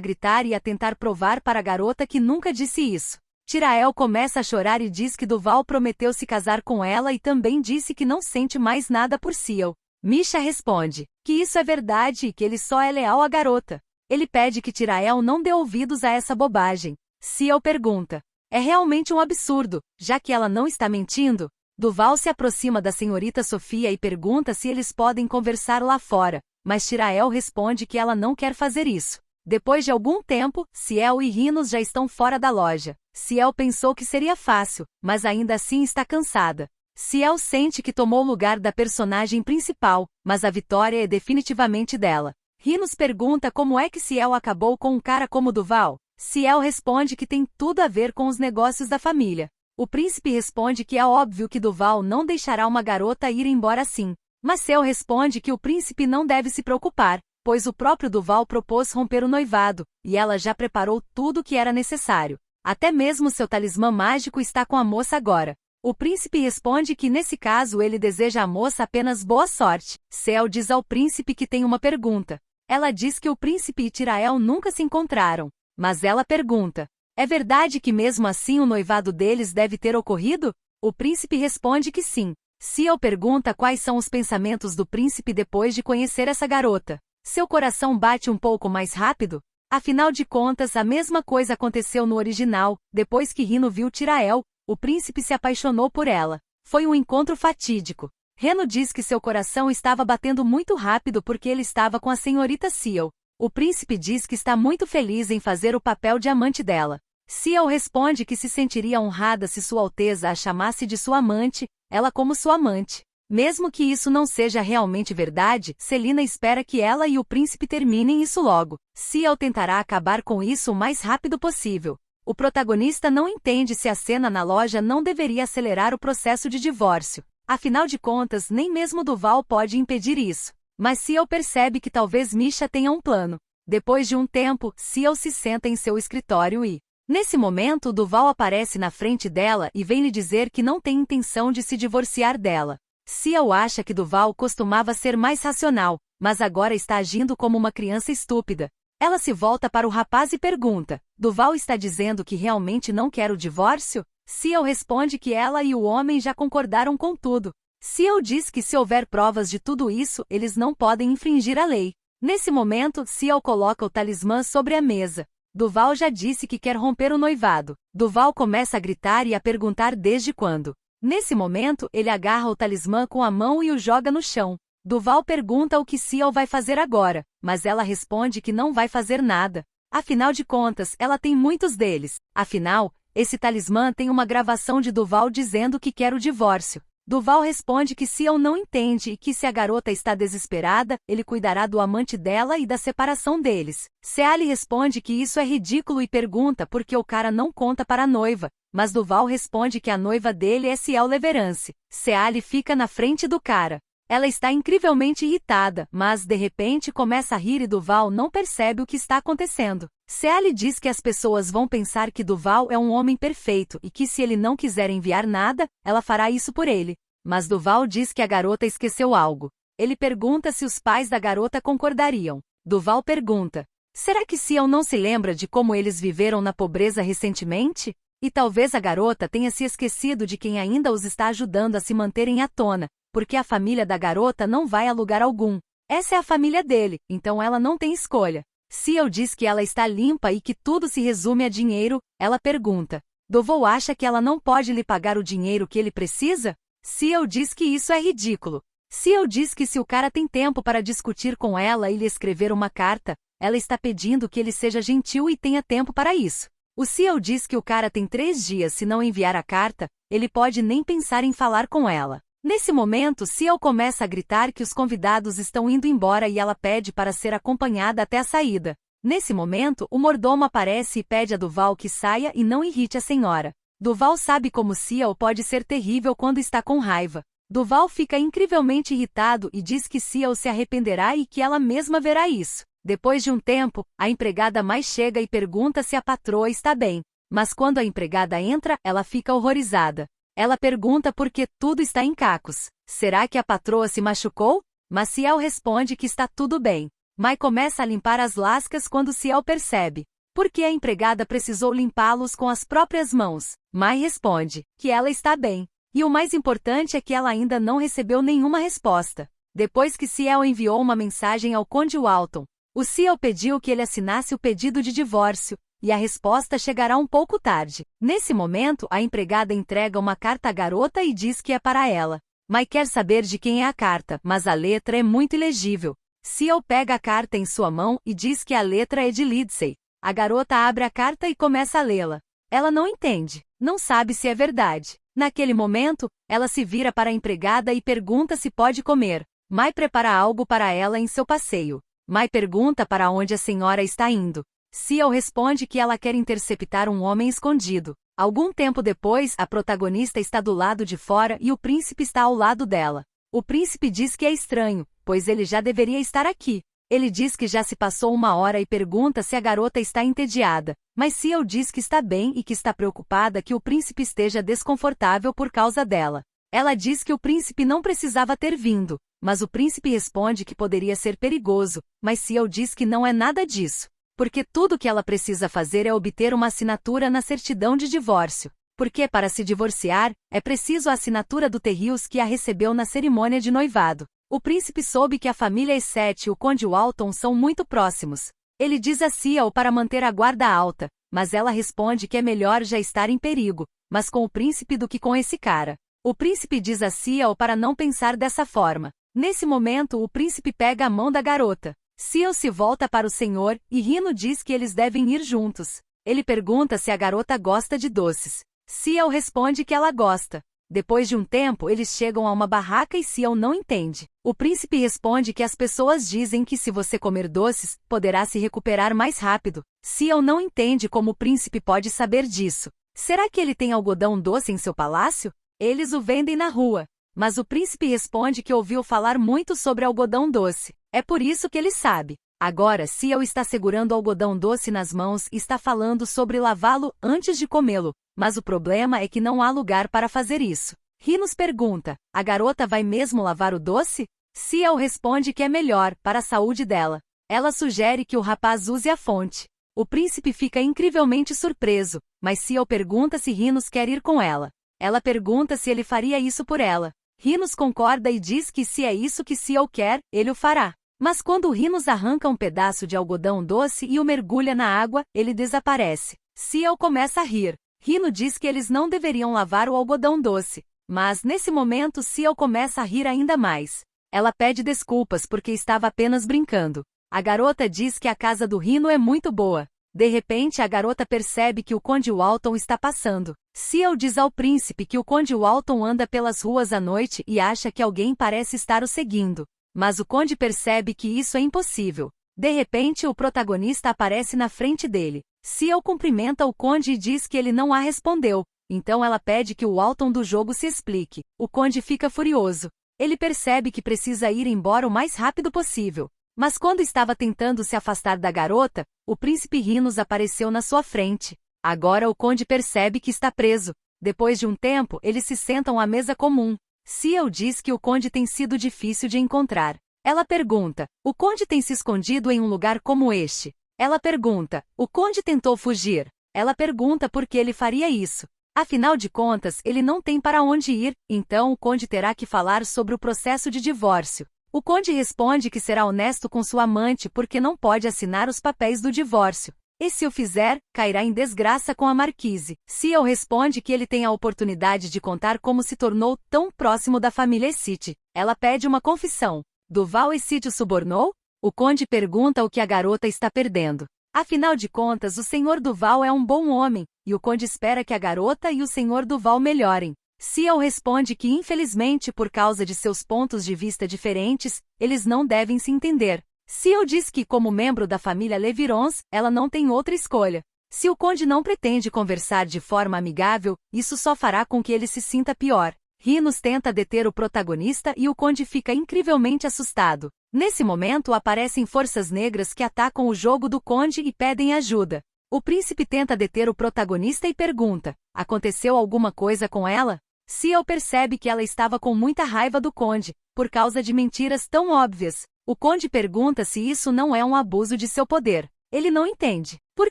gritar e a tentar provar para a garota que nunca disse isso. Tirael começa a chorar e diz que Duval prometeu se casar com ela e também disse que não sente mais nada por Ciel. Misha responde que isso é verdade e que ele só é leal à garota. Ele pede que Tirael não dê ouvidos a essa bobagem. Ciel pergunta, é realmente um absurdo, já que ela não está mentindo? Duval se aproxima da senhorita Sofia e pergunta se eles podem conversar lá fora, mas Tirael responde que ela não quer fazer isso. Depois de algum tempo, Ciel e Rhinos já estão fora da loja. Ciel pensou que seria fácil, mas ainda assim está cansada. Ciel sente que tomou o lugar da personagem principal, mas a vitória é definitivamente dela. Rhinos pergunta como é que Ciel acabou com um cara como Duval. Ciel responde que tem tudo a ver com os negócios da família. O príncipe responde que é óbvio que Duval não deixará uma garota ir embora assim. Mas Ciel responde que o príncipe não deve se preocupar, pois o próprio Duval propôs romper o noivado, e ela já preparou tudo o que era necessário. Até mesmo seu talismã mágico está com a moça agora. O príncipe responde que nesse caso ele deseja à moça apenas boa sorte. Ciel diz ao príncipe que tem uma pergunta. Ela diz que o príncipe e Tirael nunca se encontraram. Mas ela pergunta, é verdade que mesmo assim o noivado deles deve ter ocorrido? O príncipe responde que sim. Ciel pergunta quais são os pensamentos do príncipe depois de conhecer essa garota. Seu coração bate um pouco mais rápido? Afinal de contas, a mesma coisa aconteceu no original. Depois que Rino viu Tirael, o príncipe se apaixonou por ela. Foi um encontro fatídico. Reno diz que seu coração estava batendo muito rápido porque ele estava com a senhorita Ciel. O príncipe diz que está muito feliz em fazer o papel de amante dela. Ciel responde que se sentiria honrada se Sua Alteza a chamasse de sua amante, ela como sua amante. Mesmo que isso não seja realmente verdade, Celina espera que ela e o príncipe terminem isso logo. Ciel tentará acabar com isso o mais rápido possível. O protagonista não entende se a cena na loja não deveria acelerar o processo de divórcio. Afinal de contas, nem mesmo Duval pode impedir isso. Mas Ciel percebe que talvez Misha tenha um plano. Depois de um tempo, Ciel se senta em seu escritório e, nesse momento, Duval aparece na frente dela e vem lhe dizer que não tem intenção de se divorciar dela. Ciel acha que Duval costumava ser mais racional, mas agora está agindo como uma criança estúpida. Ela se volta para o rapaz e pergunta, Duval está dizendo que realmente não quer o divórcio? Ciel responde que ela e o homem já concordaram com tudo. Ciel diz que se houver provas de tudo isso, eles não podem infringir a lei. Nesse momento, Ciel coloca o talismã sobre a mesa. Duval já disse que quer romper o noivado. Duval começa a gritar e a perguntar desde quando. Nesse momento, ele agarra o talismã com a mão e o joga no chão. Duval pergunta o que Ciel vai fazer agora, mas ela responde que não vai fazer nada. Afinal de contas, ela tem muitos deles. Afinal, esse talismã tem uma gravação de Duval dizendo que quer o divórcio. Duval responde que Ciel não entende e que se a garota está desesperada, ele cuidará do amante dela e da separação deles. Ciel responde que isso é ridículo e pergunta por que o cara não conta para a noiva, mas Duval responde que a noiva dele é Ciel Leverance. Ciel fica na frente do cara. Ela está incrivelmente irritada, mas de repente começa a rir e Duval não percebe o que está acontecendo. Ciel diz que as pessoas vão pensar que Duval é um homem perfeito e que se ele não quiser enviar nada, ela fará isso por ele. Mas Duval diz que a garota esqueceu algo. Ele pergunta se os pais da garota concordariam. Duval pergunta: será que Ciel não se lembra de como eles viveram na pobreza recentemente? E talvez a garota tenha se esquecido de quem ainda os está ajudando a se manterem à tona, porque a família da garota não vai a lugar algum. Essa é a família dele, então ela não tem escolha. Ciel diz que ela está limpa e que tudo se resume a dinheiro. Ela pergunta: Duval acha que ela não pode lhe pagar o dinheiro que ele precisa? Ciel diz que isso é ridículo. Ciel diz que se o cara tem tempo para discutir com ela e lhe escrever uma carta, ela está pedindo que ele seja gentil e tenha tempo para isso. O Ciel diz que o cara tem 3 dias se não enviar a carta, ele pode nem pensar em falar com ela. Nesse momento, Ciel começa a gritar que os convidados estão indo embora e ela pede para ser acompanhada até a saída. Nesse momento, o mordomo aparece e pede a Duval que saia e não irrite a senhora. Duval sabe como Ciel pode ser terrível quando está com raiva. Duval fica incrivelmente irritado e diz que Ciel se arrependerá e que ela mesma verá isso. Depois de um tempo, a empregada mais chega e pergunta se a patroa está bem. Mas quando a empregada entra, ela fica horrorizada. Ela pergunta por que tudo está em cacos. Será que a patroa se machucou? Mas Ciel responde que está tudo bem. Mai começa a limpar as lascas quando Ciel percebe. Por que a empregada precisou limpá-los com as próprias mãos? Mai responde que ela está bem. E o mais importante é que ela ainda não recebeu nenhuma resposta. Depois que Ciel enviou uma mensagem ao Conde Walton, o Ciel pediu que ele assinasse o pedido de divórcio, e a resposta chegará um pouco tarde. Nesse momento, a empregada entrega uma carta à garota e diz que é para ela. Mai quer saber de quem é a carta, mas a letra é muito ilegível. Ciel pega a carta em sua mão e diz que a letra é de Lindsay. A garota abre a carta e começa a lê-la. Ela não entende, não sabe se é verdade. Naquele momento, ela se vira para a empregada e pergunta se pode comer. Mai prepara algo para ela em seu passeio. Mai pergunta para onde a senhora está indo. Ciel responde que ela quer interceptar um homem escondido. Algum tempo depois, a protagonista está do lado de fora e o príncipe está ao lado dela. O príncipe diz que é estranho, pois ele já deveria estar aqui. Ele diz que já se passou 1 hora e pergunta se a garota está entediada, mas Ciel diz que está bem e que está preocupada que o príncipe esteja desconfortável por causa dela. Ela diz que o príncipe não precisava ter vindo, mas o príncipe responde que poderia ser perigoso, mas Ciel diz que não é nada disso, porque tudo que ela precisa fazer é obter uma assinatura na certidão de divórcio, porque para se divorciar, é preciso a assinatura do Terrius que a recebeu na cerimônia de noivado. O príncipe soube que a família Essete e o Conde Walton são muito próximos. Ele diz a Ciel para manter a guarda alta, mas ela responde que é melhor já estar em perigo, mas com o príncipe do que com esse cara. O príncipe diz a Ciel para não pensar dessa forma. Nesse momento, o príncipe pega a mão da garota. Ciel se volta para o senhor, e Rino diz que eles devem ir juntos. Ele pergunta se a garota gosta de doces. Ciel responde que ela gosta. Depois de um tempo, eles chegam a uma barraca e Ciel não entende. O príncipe responde que as pessoas dizem que se você comer doces, poderá se recuperar mais rápido. Ciel não entende como o príncipe pode saber disso. Será que ele tem algodão doce em seu palácio? Eles o vendem na rua. Mas o príncipe responde que ouviu falar muito sobre algodão doce. É por isso que ele sabe. Agora Ciel está segurando o algodão doce nas mãos e está falando sobre lavá-lo antes de comê-lo. Mas o problema é que não há lugar para fazer isso. Rinos pergunta: a garota vai mesmo lavar o doce? Ciel responde que é melhor, para a saúde dela. Ela sugere que o rapaz use a fonte. O príncipe fica incrivelmente surpreso, mas Ciel pergunta se Rinos quer ir com ela. Ela pergunta se ele faria isso por ela. Rinos concorda e diz que se é isso que Ciel quer, ele o fará. Mas quando Rinos arranca um pedaço de algodão doce e o mergulha na água, ele desaparece. Ciel começa a rir. Rino diz que eles não deveriam lavar o algodão doce. Mas, nesse momento, Ciel começa a rir ainda mais. Ela pede desculpas porque estava apenas brincando. A garota diz que a casa do Rino é muito boa. De repente a garota percebe que o Conde Walton está passando. Ciel diz ao príncipe que o Conde Walton anda pelas ruas à noite e acha que alguém parece estar o seguindo. Mas o Conde percebe que isso é impossível. De repente o protagonista aparece na frente dele. Ciel cumprimenta o Conde e diz que ele não a respondeu. Então ela pede que o Walton do jogo se explique. O Conde fica furioso. Ele percebe que precisa ir embora o mais rápido possível. Mas quando estava tentando se afastar da garota, o príncipe Rhinos apareceu na sua frente. Agora o Conde percebe que está preso. Depois de um tempo, eles se sentam à mesa comum. Ciel diz que o Conde tem sido difícil de encontrar. Ela pergunta: o Conde tem se escondido em um lugar como este? Ela pergunta: o Conde tentou fugir? Ela pergunta por que ele faria isso. Afinal de contas, ele não tem para onde ir, então o Conde terá que falar sobre o processo de divórcio. O Conde responde que será honesto com sua amante porque não pode assinar os papéis do divórcio. E se o fizer, cairá em desgraça com a marquise. Ciel responde que ele tem a oportunidade de contar como se tornou tão próximo da família Essite. Ela pede uma confissão. Duval Essite o subornou? O Conde pergunta o que a garota está perdendo. Afinal de contas, o Sr. Duval é um bom homem, e o Conde espera que a garota e o Sr. Duval melhorem. Ciel responde que infelizmente por causa de seus pontos de vista diferentes, eles não devem se entender. Ciel diz que como membro da família Levirons, ela não tem outra escolha. Se o Conde não pretende conversar de forma amigável, isso só fará com que ele se sinta pior. Rhinos tenta deter o protagonista e o Conde fica incrivelmente assustado. Nesse momento aparecem forças negras que atacam o jogo do Conde e pedem ajuda. O príncipe tenta deter o protagonista e pergunta: aconteceu alguma coisa com ela? Ciel percebe que ela estava com muita raiva do Conde, por causa de mentiras tão óbvias. O Conde pergunta se isso não é um abuso de seu poder. Ele não entende. Por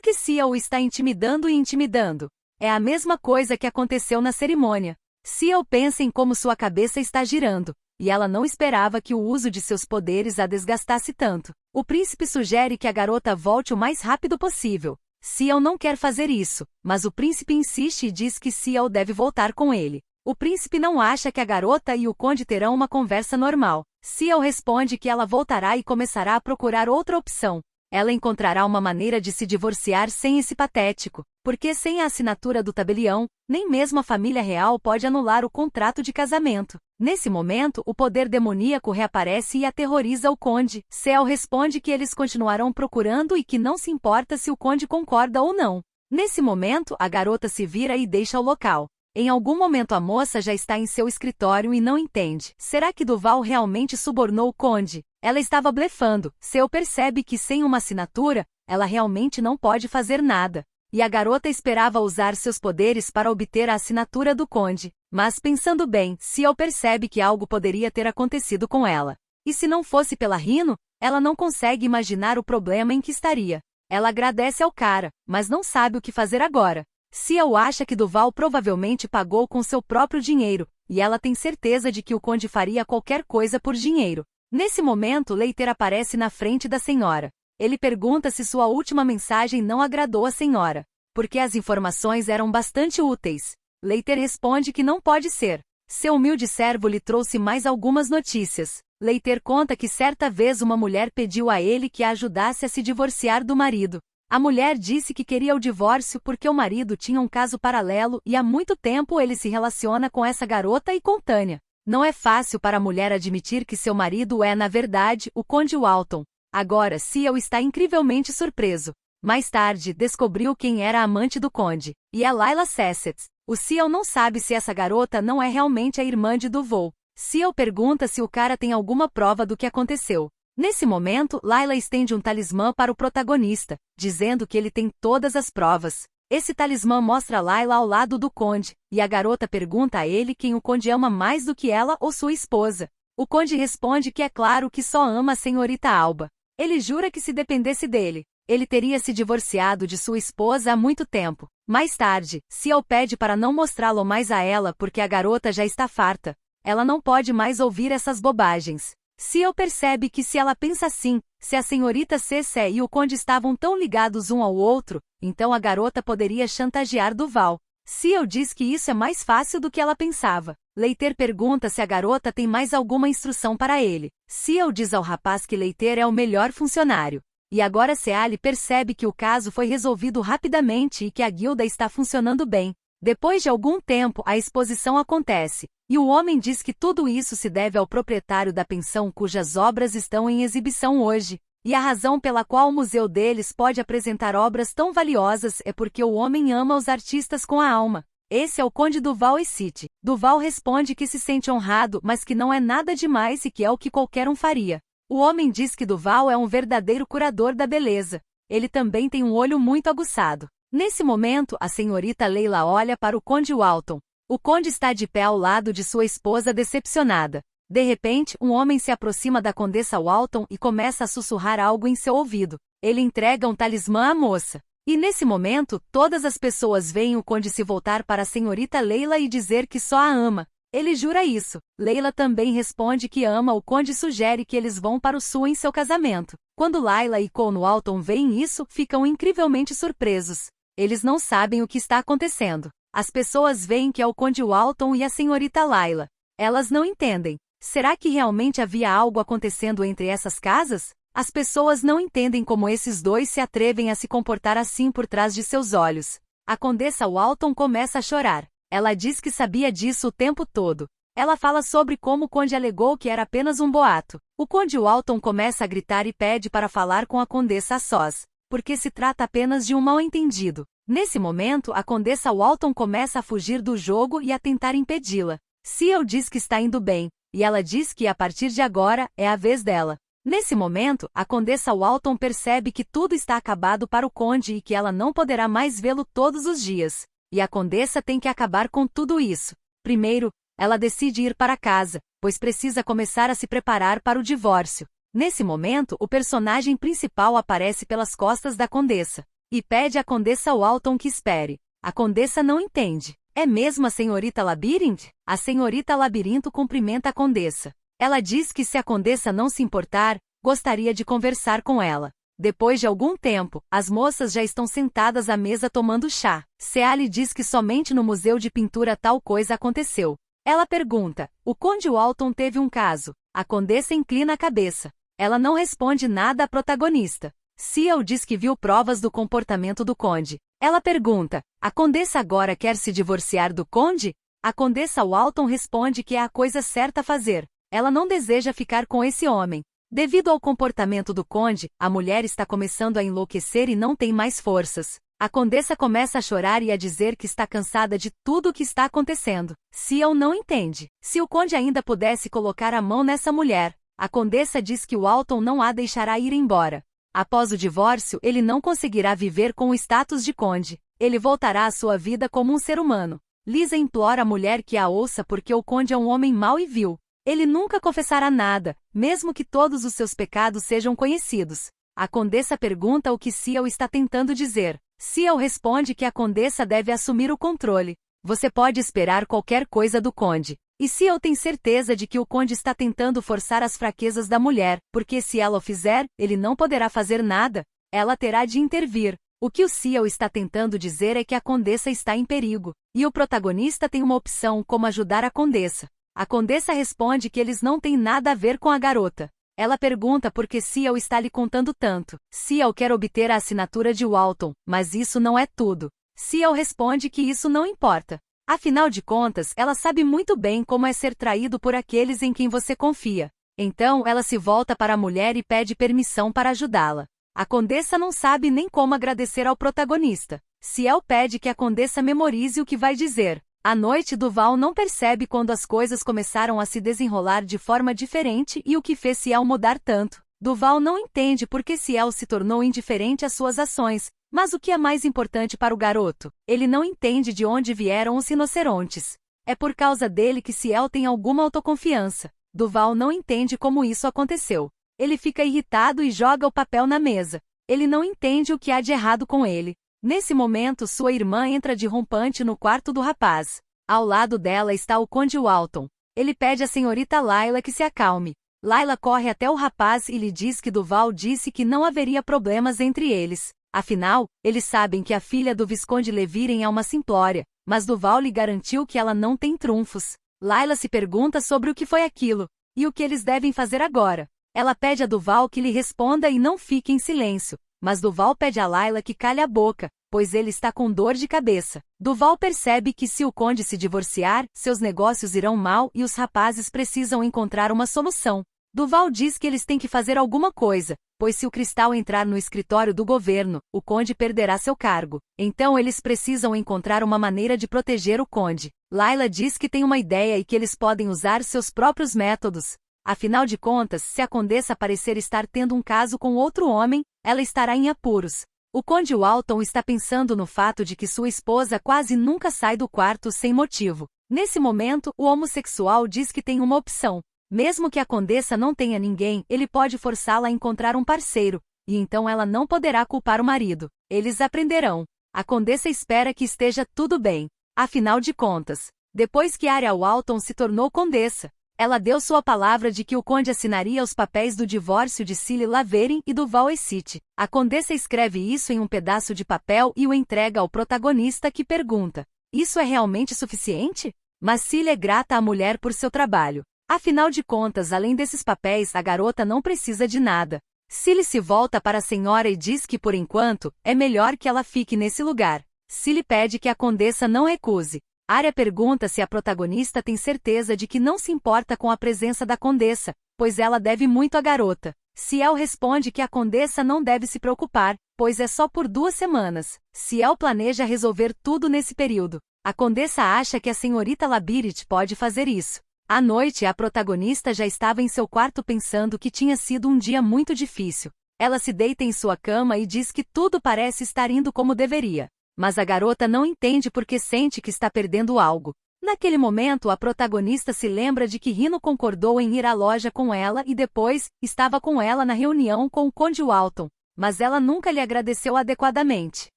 que Ciel o está intimidando e intimidando? É a mesma coisa que aconteceu na cerimônia. Ciel pensa em como sua cabeça está girando, e ela não esperava que o uso de seus poderes a desgastasse tanto. O príncipe sugere que a garota volte o mais rápido possível. Ciel não quer fazer isso, mas o príncipe insiste e diz que Ciel deve voltar com ele. O príncipe não acha que a garota e o Conde terão uma conversa normal. Ciel responde que ela voltará e começará a procurar outra opção. Ela encontrará uma maneira de se divorciar sem esse patético, porque sem a assinatura do tabelião, nem mesmo a família real pode anular o contrato de casamento. Nesse momento, o poder demoníaco reaparece e aterroriza o Conde. Ciel responde que eles continuarão procurando e que não se importa se o Conde concorda ou não. Nesse momento, a garota se vira e deixa o local. Em algum momento a moça já está em seu escritório e não entende. Será que Duval realmente subornou o Conde? Ela estava blefando. Ciel percebe que sem uma assinatura, ela realmente não pode fazer nada. E a garota esperava usar seus poderes para obter a assinatura do Conde. Mas pensando bem, Ciel percebe que algo poderia ter acontecido com ela. E se não fosse pela Rhino, ela não consegue imaginar o problema em que estaria. Ela agradece ao cara, mas não sabe o que fazer agora. Ciel acha que Duval provavelmente pagou com seu próprio dinheiro, e ela tem certeza de que o Conde faria qualquer coisa por dinheiro. Nesse momento, Leiter aparece na frente da senhora. Ele pergunta se sua última mensagem não agradou a senhora, porque as informações eram bastante úteis. Leiter responde que não pode ser. Seu humilde servo lhe trouxe mais algumas notícias. Leiter conta que certa vez uma mulher pediu a ele que a ajudasse a se divorciar do marido. A mulher disse que queria o divórcio porque o marido tinha um caso paralelo e há muito tempo ele se relaciona com essa garota e com Tânia. Não é fácil para a mulher admitir que seu marido é, na verdade, o Conde Walton. Agora, Ciel está incrivelmente surpreso. Mais tarde, descobriu quem era a amante do Conde, e é Layla Sessetz. O Ciel não sabe se essa garota não é realmente a irmã de Duval. Ciel pergunta se o cara tem alguma prova do que aconteceu. Nesse momento, Layla estende um talismã para o protagonista, dizendo que ele tem todas as provas. Esse talismã mostra Layla ao lado do Conde, e a garota pergunta a ele quem o Conde ama mais do que ela ou sua esposa. O Conde responde que é claro que só ama a senhorita Alba. Ele jura que se dependesse dele, ele teria se divorciado de sua esposa há muito tempo. Mais tarde, Ciel pede para não mostrá-lo mais a ela porque a garota já está farta. Ela não pode mais ouvir essas bobagens. Ciel percebe que se ela pensa assim, se a senhorita Cessé e o Conde estavam tão ligados um ao outro, então a garota poderia chantagear Duval. Ciel diz que isso é mais fácil do que ela pensava. Leiter pergunta se a garota tem mais alguma instrução para ele. Ciel diz ao rapaz que Leiter é o melhor funcionário. E agora Ceali percebe que o caso foi resolvido rapidamente e que a guilda está funcionando bem. Depois de algum tempo, a exposição acontece, e o homem diz que tudo isso se deve ao proprietário da pensão cujas obras estão em exibição hoje, e a razão pela qual o museu deles pode apresentar obras tão valiosas é porque o homem ama os artistas com a alma. Esse é o Conde Duval City. Duval responde que se sente honrado, mas que não é nada demais e que é o que qualquer um faria. O homem diz que Duval é um verdadeiro curador da beleza. Ele também tem um olho muito aguçado. Nesse momento, a senhorita Leila olha para o Conde Walton. O conde está de pé ao lado de sua esposa decepcionada. De repente, um homem se aproxima da condessa Walton e começa a sussurrar algo em seu ouvido. Ele entrega um talismã à moça. E nesse momento, todas as pessoas veem o conde se voltar para a senhorita Leila e dizer que só a ama. Ele jura isso. Leila também responde que ama o conde e sugere que eles vão para o sul em seu casamento. Quando Laila e Con Walton veem isso, ficam incrivelmente surpresos. Eles não sabem o que está acontecendo. As pessoas veem que é o Conde Walton e a senhorita Laila. Elas não entendem. Será que realmente havia algo acontecendo entre essas casas? As pessoas não entendem como esses dois se atrevem a se comportar assim por trás de seus olhos. A condessa Walton começa a chorar. Ela diz que sabia disso o tempo todo. Ela fala sobre como o conde alegou que era apenas um boato. O Conde Walton começa a gritar e pede para falar com a condessa a sós, porque se trata apenas de um mal-entendido. Nesse momento, a condessa Walton começa a fugir do jogo e a tentar impedi-la. Ciel diz que está indo bem, e ela diz que a partir de agora é a vez dela. Nesse momento, a condessa Walton percebe que tudo está acabado para o conde e que ela não poderá mais vê-lo todos os dias. E a condessa tem que acabar com tudo isso. Primeiro, ela decide ir para casa, pois precisa começar a se preparar para o divórcio. Nesse momento, o personagem principal aparece pelas costas da condessa e pede à condessa Walton que espere. A condessa não entende. É mesmo a senhorita Labyrinth? A senhorita Labirinto cumprimenta a condessa. Ela diz que se a condessa não se importar, gostaria de conversar com ela. Depois de algum tempo, as moças já estão sentadas à mesa tomando chá. Ceali diz que somente no museu de pintura tal coisa aconteceu. Ela pergunta: o Conde Walton teve um caso? A condessa inclina a cabeça. Ela não responde nada à protagonista. Ciel diz que viu provas do comportamento do conde. Ela pergunta: a condessa agora quer se divorciar do conde? A condessa Walton responde que é a coisa certa a fazer. Ela não deseja ficar com esse homem. Devido ao comportamento do conde, a mulher está começando a enlouquecer e não tem mais forças. A condessa começa a chorar e a dizer que está cansada de tudo o que está acontecendo. Ciel não entende. Se o conde ainda pudesse colocar a mão nessa mulher. A condessa diz que Walton não a deixará ir embora. Após o divórcio, ele não conseguirá viver com o status de conde. Ele voltará à sua vida como um ser humano. Lisa implora à mulher que a ouça porque o conde é um homem mau e vil. Ele nunca confessará nada, mesmo que todos os seus pecados sejam conhecidos. A condessa pergunta o que Ciel está tentando dizer. Ciel responde que a condessa deve assumir o controle. Você pode esperar qualquer coisa do conde. E Ciel tem certeza de que o conde está tentando forçar as fraquezas da mulher, porque se ela o fizer, ele não poderá fazer nada. Ela terá de intervir. O que o Ciel está tentando dizer é que a condessa está em perigo. E o protagonista tem uma opção como ajudar a condessa. A condessa responde que eles não têm nada a ver com a garota. Ela pergunta por que Ciel está lhe contando tanto. Ciel quer obter a assinatura de Walton, mas isso não é tudo. Ciel responde que isso não importa. Afinal de contas, ela sabe muito bem como é ser traído por aqueles em quem você confia. Então, ela se volta para a mulher e pede permissão para ajudá-la. A condessa não sabe nem como agradecer ao protagonista. Ciel pede que a condessa memorize o que vai dizer. À noite, Duval não percebe quando as coisas começaram a se desenrolar de forma diferente e o que fez Ciel mudar tanto. Duval não entende por que Ciel se tornou indiferente às suas ações. Mas o que é mais importante para o garoto? Ele não entende de onde vieram os rinocerontes. É por causa dele que Ciel tem alguma autoconfiança. Duval não entende como isso aconteceu. Ele fica irritado e joga o papel na mesa. Ele não entende o que há de errado com ele. Nesse momento, sua irmã entra de rompante no quarto do rapaz. Ao lado dela está o Conde Walton. Ele pede à senhorita Laila que se acalme. Laila corre até o rapaz e lhe diz que Duval disse que não haveria problemas entre eles. Afinal, eles sabem que a filha do Visconde Leviren é uma simplória, mas Duval lhe garantiu que ela não tem trunfos. Laila se pergunta sobre o que foi aquilo, e o que eles devem fazer agora. Ela pede a Duval que lhe responda e não fique em silêncio, mas Duval pede a Layla que calhe a boca, pois ele está com dor de cabeça. Duval percebe que se o conde se divorciar, seus negócios irão mal e os rapazes precisam encontrar uma solução. Duval diz que eles têm que fazer alguma coisa, pois se o Cristal entrar no escritório do governo, o conde perderá seu cargo. Então eles precisam encontrar uma maneira de proteger o conde. Layla diz que tem uma ideia e que eles podem usar seus próprios métodos. Afinal de contas, se a condessa parecer estar tendo um caso com outro homem, ela estará em apuros. O conde Walton está pensando no fato de que sua esposa quase nunca sai do quarto sem motivo. Nesse momento, o homossexual diz que tem uma opção. Mesmo que a condessa não tenha ninguém, ele pode forçá-la a encontrar um parceiro, e então ela não poderá culpar o marido. Eles aprenderão. A condessa espera que esteja tudo bem. Afinal de contas, depois que Arya Walton se tornou condessa, ela deu sua palavra de que o conde assinaria os papéis do divórcio de Cilly Laverin e Duval Essite. A condessa escreve isso em um pedaço de papel e o entrega ao protagonista, que pergunta: "Isso é realmente suficiente?" Mas Cilly é grata à mulher por seu trabalho. Afinal de contas, além desses papéis, a garota não precisa de nada. Cilly se volta para a senhora e diz que, por enquanto, é melhor que ela fique nesse lugar. Cilly pede que a condessa não recuse. Arya pergunta se a protagonista tem certeza de que não se importa com a presença da condessa, pois ela deve muito à garota. Ciel responde que a condessa não deve se preocupar, pois é só por 2 semanas. Ciel planeja resolver tudo nesse período. A condessa acha que a senhorita Labirit pode fazer isso. À noite, a protagonista já estava em seu quarto pensando que tinha sido um dia muito difícil. Ela se deita em sua cama e diz que tudo parece estar indo como deveria. Mas a garota não entende porque sente que está perdendo algo. Naquele momento, a protagonista se lembra de que Rino concordou em ir à loja com ela e depois, estava com ela na reunião com o conde Walton. Mas ela nunca lhe agradeceu adequadamente.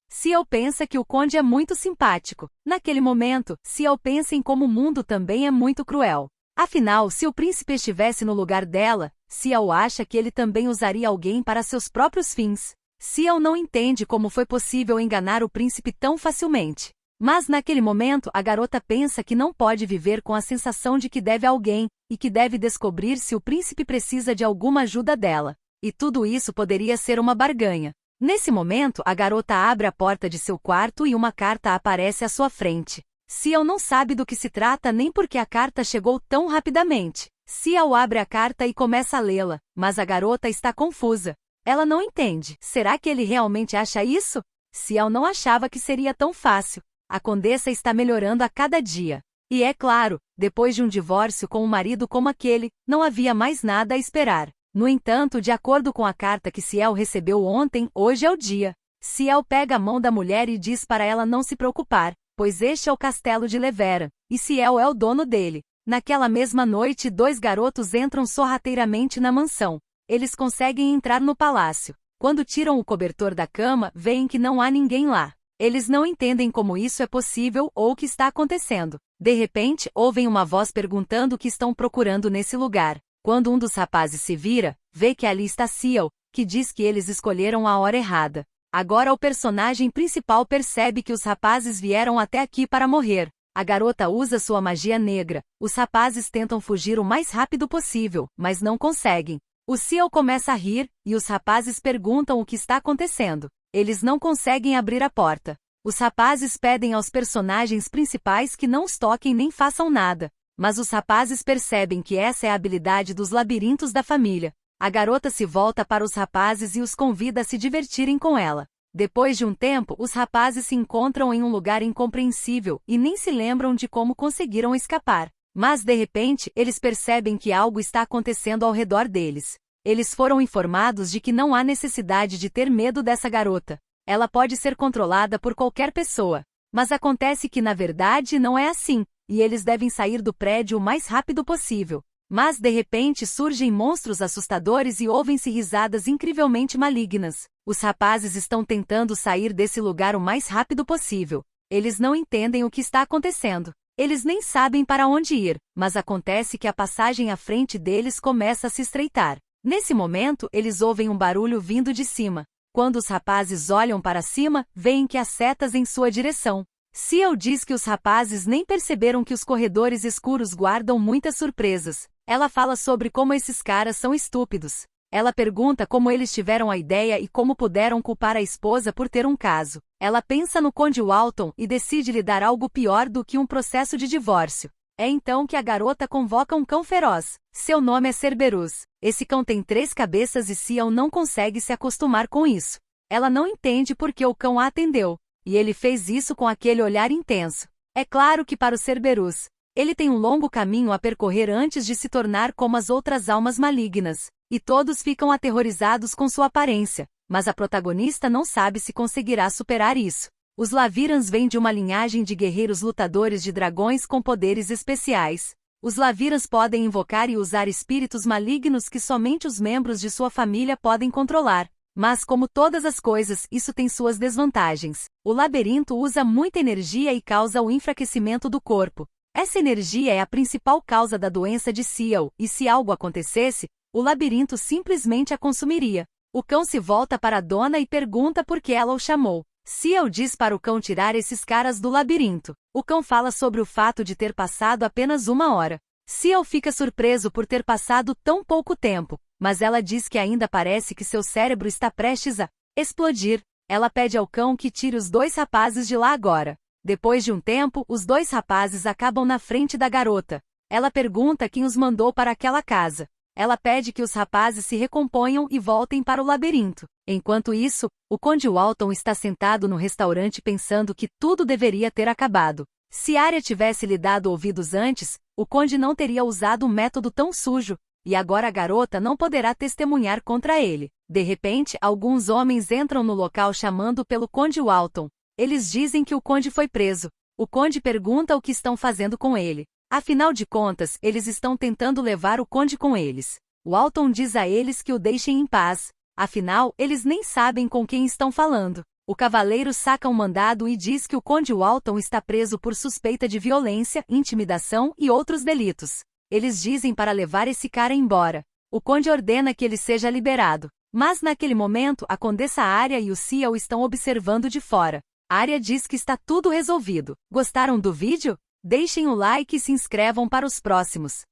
Ciel pensa que o conde é muito simpático. Naquele momento, Ciel pensa em como o mundo também é muito cruel. Afinal, se o príncipe estivesse no lugar dela, Ciel acha que ele também usaria alguém para seus próprios fins. Ciel não entende como foi possível enganar o príncipe tão facilmente. Mas naquele momento, a garota pensa que não pode viver com a sensação de que deve a alguém, e que deve descobrir se o príncipe precisa de alguma ajuda dela. E tudo isso poderia ser uma barganha. Nesse momento, a garota abre a porta de seu quarto e uma carta aparece à sua frente. Ciel não sabe do que se trata nem porque a carta chegou tão rapidamente. Ciel abre a carta e começa a lê-la, mas a garota está confusa. Ela não entende. Será que ele realmente acha isso? Ciel não achava que seria tão fácil. A condessa está melhorando a cada dia. E é claro, depois de um divórcio com um marido como aquele, não havia mais nada a esperar. No entanto, de acordo com a carta que Ciel recebeu ontem, hoje é o dia. Ciel pega a mão da mulher e diz para ela não se preocupar, pois este é o castelo de Levera, e Ciel é o dono dele. Naquela mesma noite, 2 garotos entram sorrateiramente na mansão. Eles conseguem entrar no palácio. Quando tiram o cobertor da cama, veem que não há ninguém lá. Eles não entendem como isso é possível ou o que está acontecendo. De repente, ouvem uma voz perguntando o que estão procurando nesse lugar. Quando um dos rapazes se vira, vê que ali está Ciel, que diz que eles escolheram a hora errada. Agora o personagem principal percebe que os rapazes vieram até aqui para morrer. A garota usa sua magia negra. Os rapazes tentam fugir o mais rápido possível, mas não conseguem. O Ciel começa a rir, e os rapazes perguntam o que está acontecendo. Eles não conseguem abrir a porta. Os rapazes pedem aos personagens principais que não os toquem nem façam nada. Mas os rapazes percebem que essa é a habilidade dos labirintos da família. A garota se volta para os rapazes e os convida a se divertirem com ela. Depois de um tempo, os rapazes se encontram em um lugar incompreensível e nem se lembram de como conseguiram escapar. Mas de repente, eles percebem que algo está acontecendo ao redor deles. Eles foram informados de que não há necessidade de ter medo dessa garota. Ela pode ser controlada por qualquer pessoa. Mas acontece que na verdade não é assim, e eles devem sair do prédio o mais rápido possível. Mas de repente surgem monstros assustadores e ouvem-se risadas incrivelmente malignas. Os rapazes estão tentando sair desse lugar o mais rápido possível. Eles não entendem o que está acontecendo. Eles nem sabem para onde ir, mas acontece que a passagem à frente deles começa a se estreitar. Nesse momento, eles ouvem um barulho vindo de cima. Quando os rapazes olham para cima, veem que há setas em sua direção. Ciel diz que os rapazes nem perceberam que os corredores escuros guardam muitas surpresas. Ela fala sobre como esses caras são estúpidos. Ela pergunta como eles tiveram a ideia e como puderam culpar a esposa por ter um caso. Ela pensa no Conde Walton e decide lhe dar algo pior do que um processo de divórcio. É então que a garota convoca um cão feroz. Seu nome é Cerberus. Esse cão tem 3 cabeças e Ciel não consegue se acostumar com isso. Ela não entende por que o cão a atendeu. E ele fez isso com aquele olhar intenso. É claro que para o Cerberus, ele tem um longo caminho a percorrer antes de se tornar como as outras almas malignas. E todos ficam aterrorizados com sua aparência, mas a protagonista não sabe se conseguirá superar isso. Os Lavirans vêm de uma linhagem de guerreiros lutadores de dragões com poderes especiais. Os Lavirans podem invocar e usar espíritos malignos que somente os membros de sua família podem controlar. Mas como todas as coisas, isso tem suas desvantagens. O labirinto usa muita energia e causa o enfraquecimento do corpo. Essa energia é a principal causa da doença de Ciel, e se algo acontecesse, o labirinto simplesmente a consumiria. O cão se volta para a dona e pergunta por que ela o chamou. Ciel diz para o cão tirar esses caras do labirinto. O cão fala sobre o fato de ter passado apenas 1 hora. Ciel fica surpreso por ter passado tão pouco tempo, mas ela diz que ainda parece que seu cérebro está prestes a explodir. Ela pede ao cão que tire os 2 rapazes de lá agora. Depois de um tempo, os 2 rapazes acabam na frente da garota. Ela pergunta quem os mandou para aquela casa. Ela pede que os rapazes se recomponham e voltem para o labirinto. Enquanto isso, o Conde Walton está sentado no restaurante pensando que tudo deveria ter acabado. Se Arya tivesse lhe dado ouvidos antes, o Conde não teria usado um método tão sujo, e agora a garota não poderá testemunhar contra ele. De repente, alguns homens entram no local chamando pelo Conde Walton. Eles dizem que o Conde foi preso. O Conde pergunta o que estão fazendo com ele. Afinal de contas, eles estão tentando levar o Conde com eles. Walton diz a eles que o deixem em paz. Afinal, eles nem sabem com quem estão falando. O cavaleiro saca um mandado e diz que o Conde Walton está preso por suspeita de violência, intimidação e outros delitos. Eles dizem para levar esse cara embora. O Conde ordena que ele seja liberado. Mas naquele momento, a Condessa Arya e o Ciel estão observando de fora. Arya diz que está tudo resolvido. Gostaram do vídeo? Deixem o like e se inscrevam para os próximos.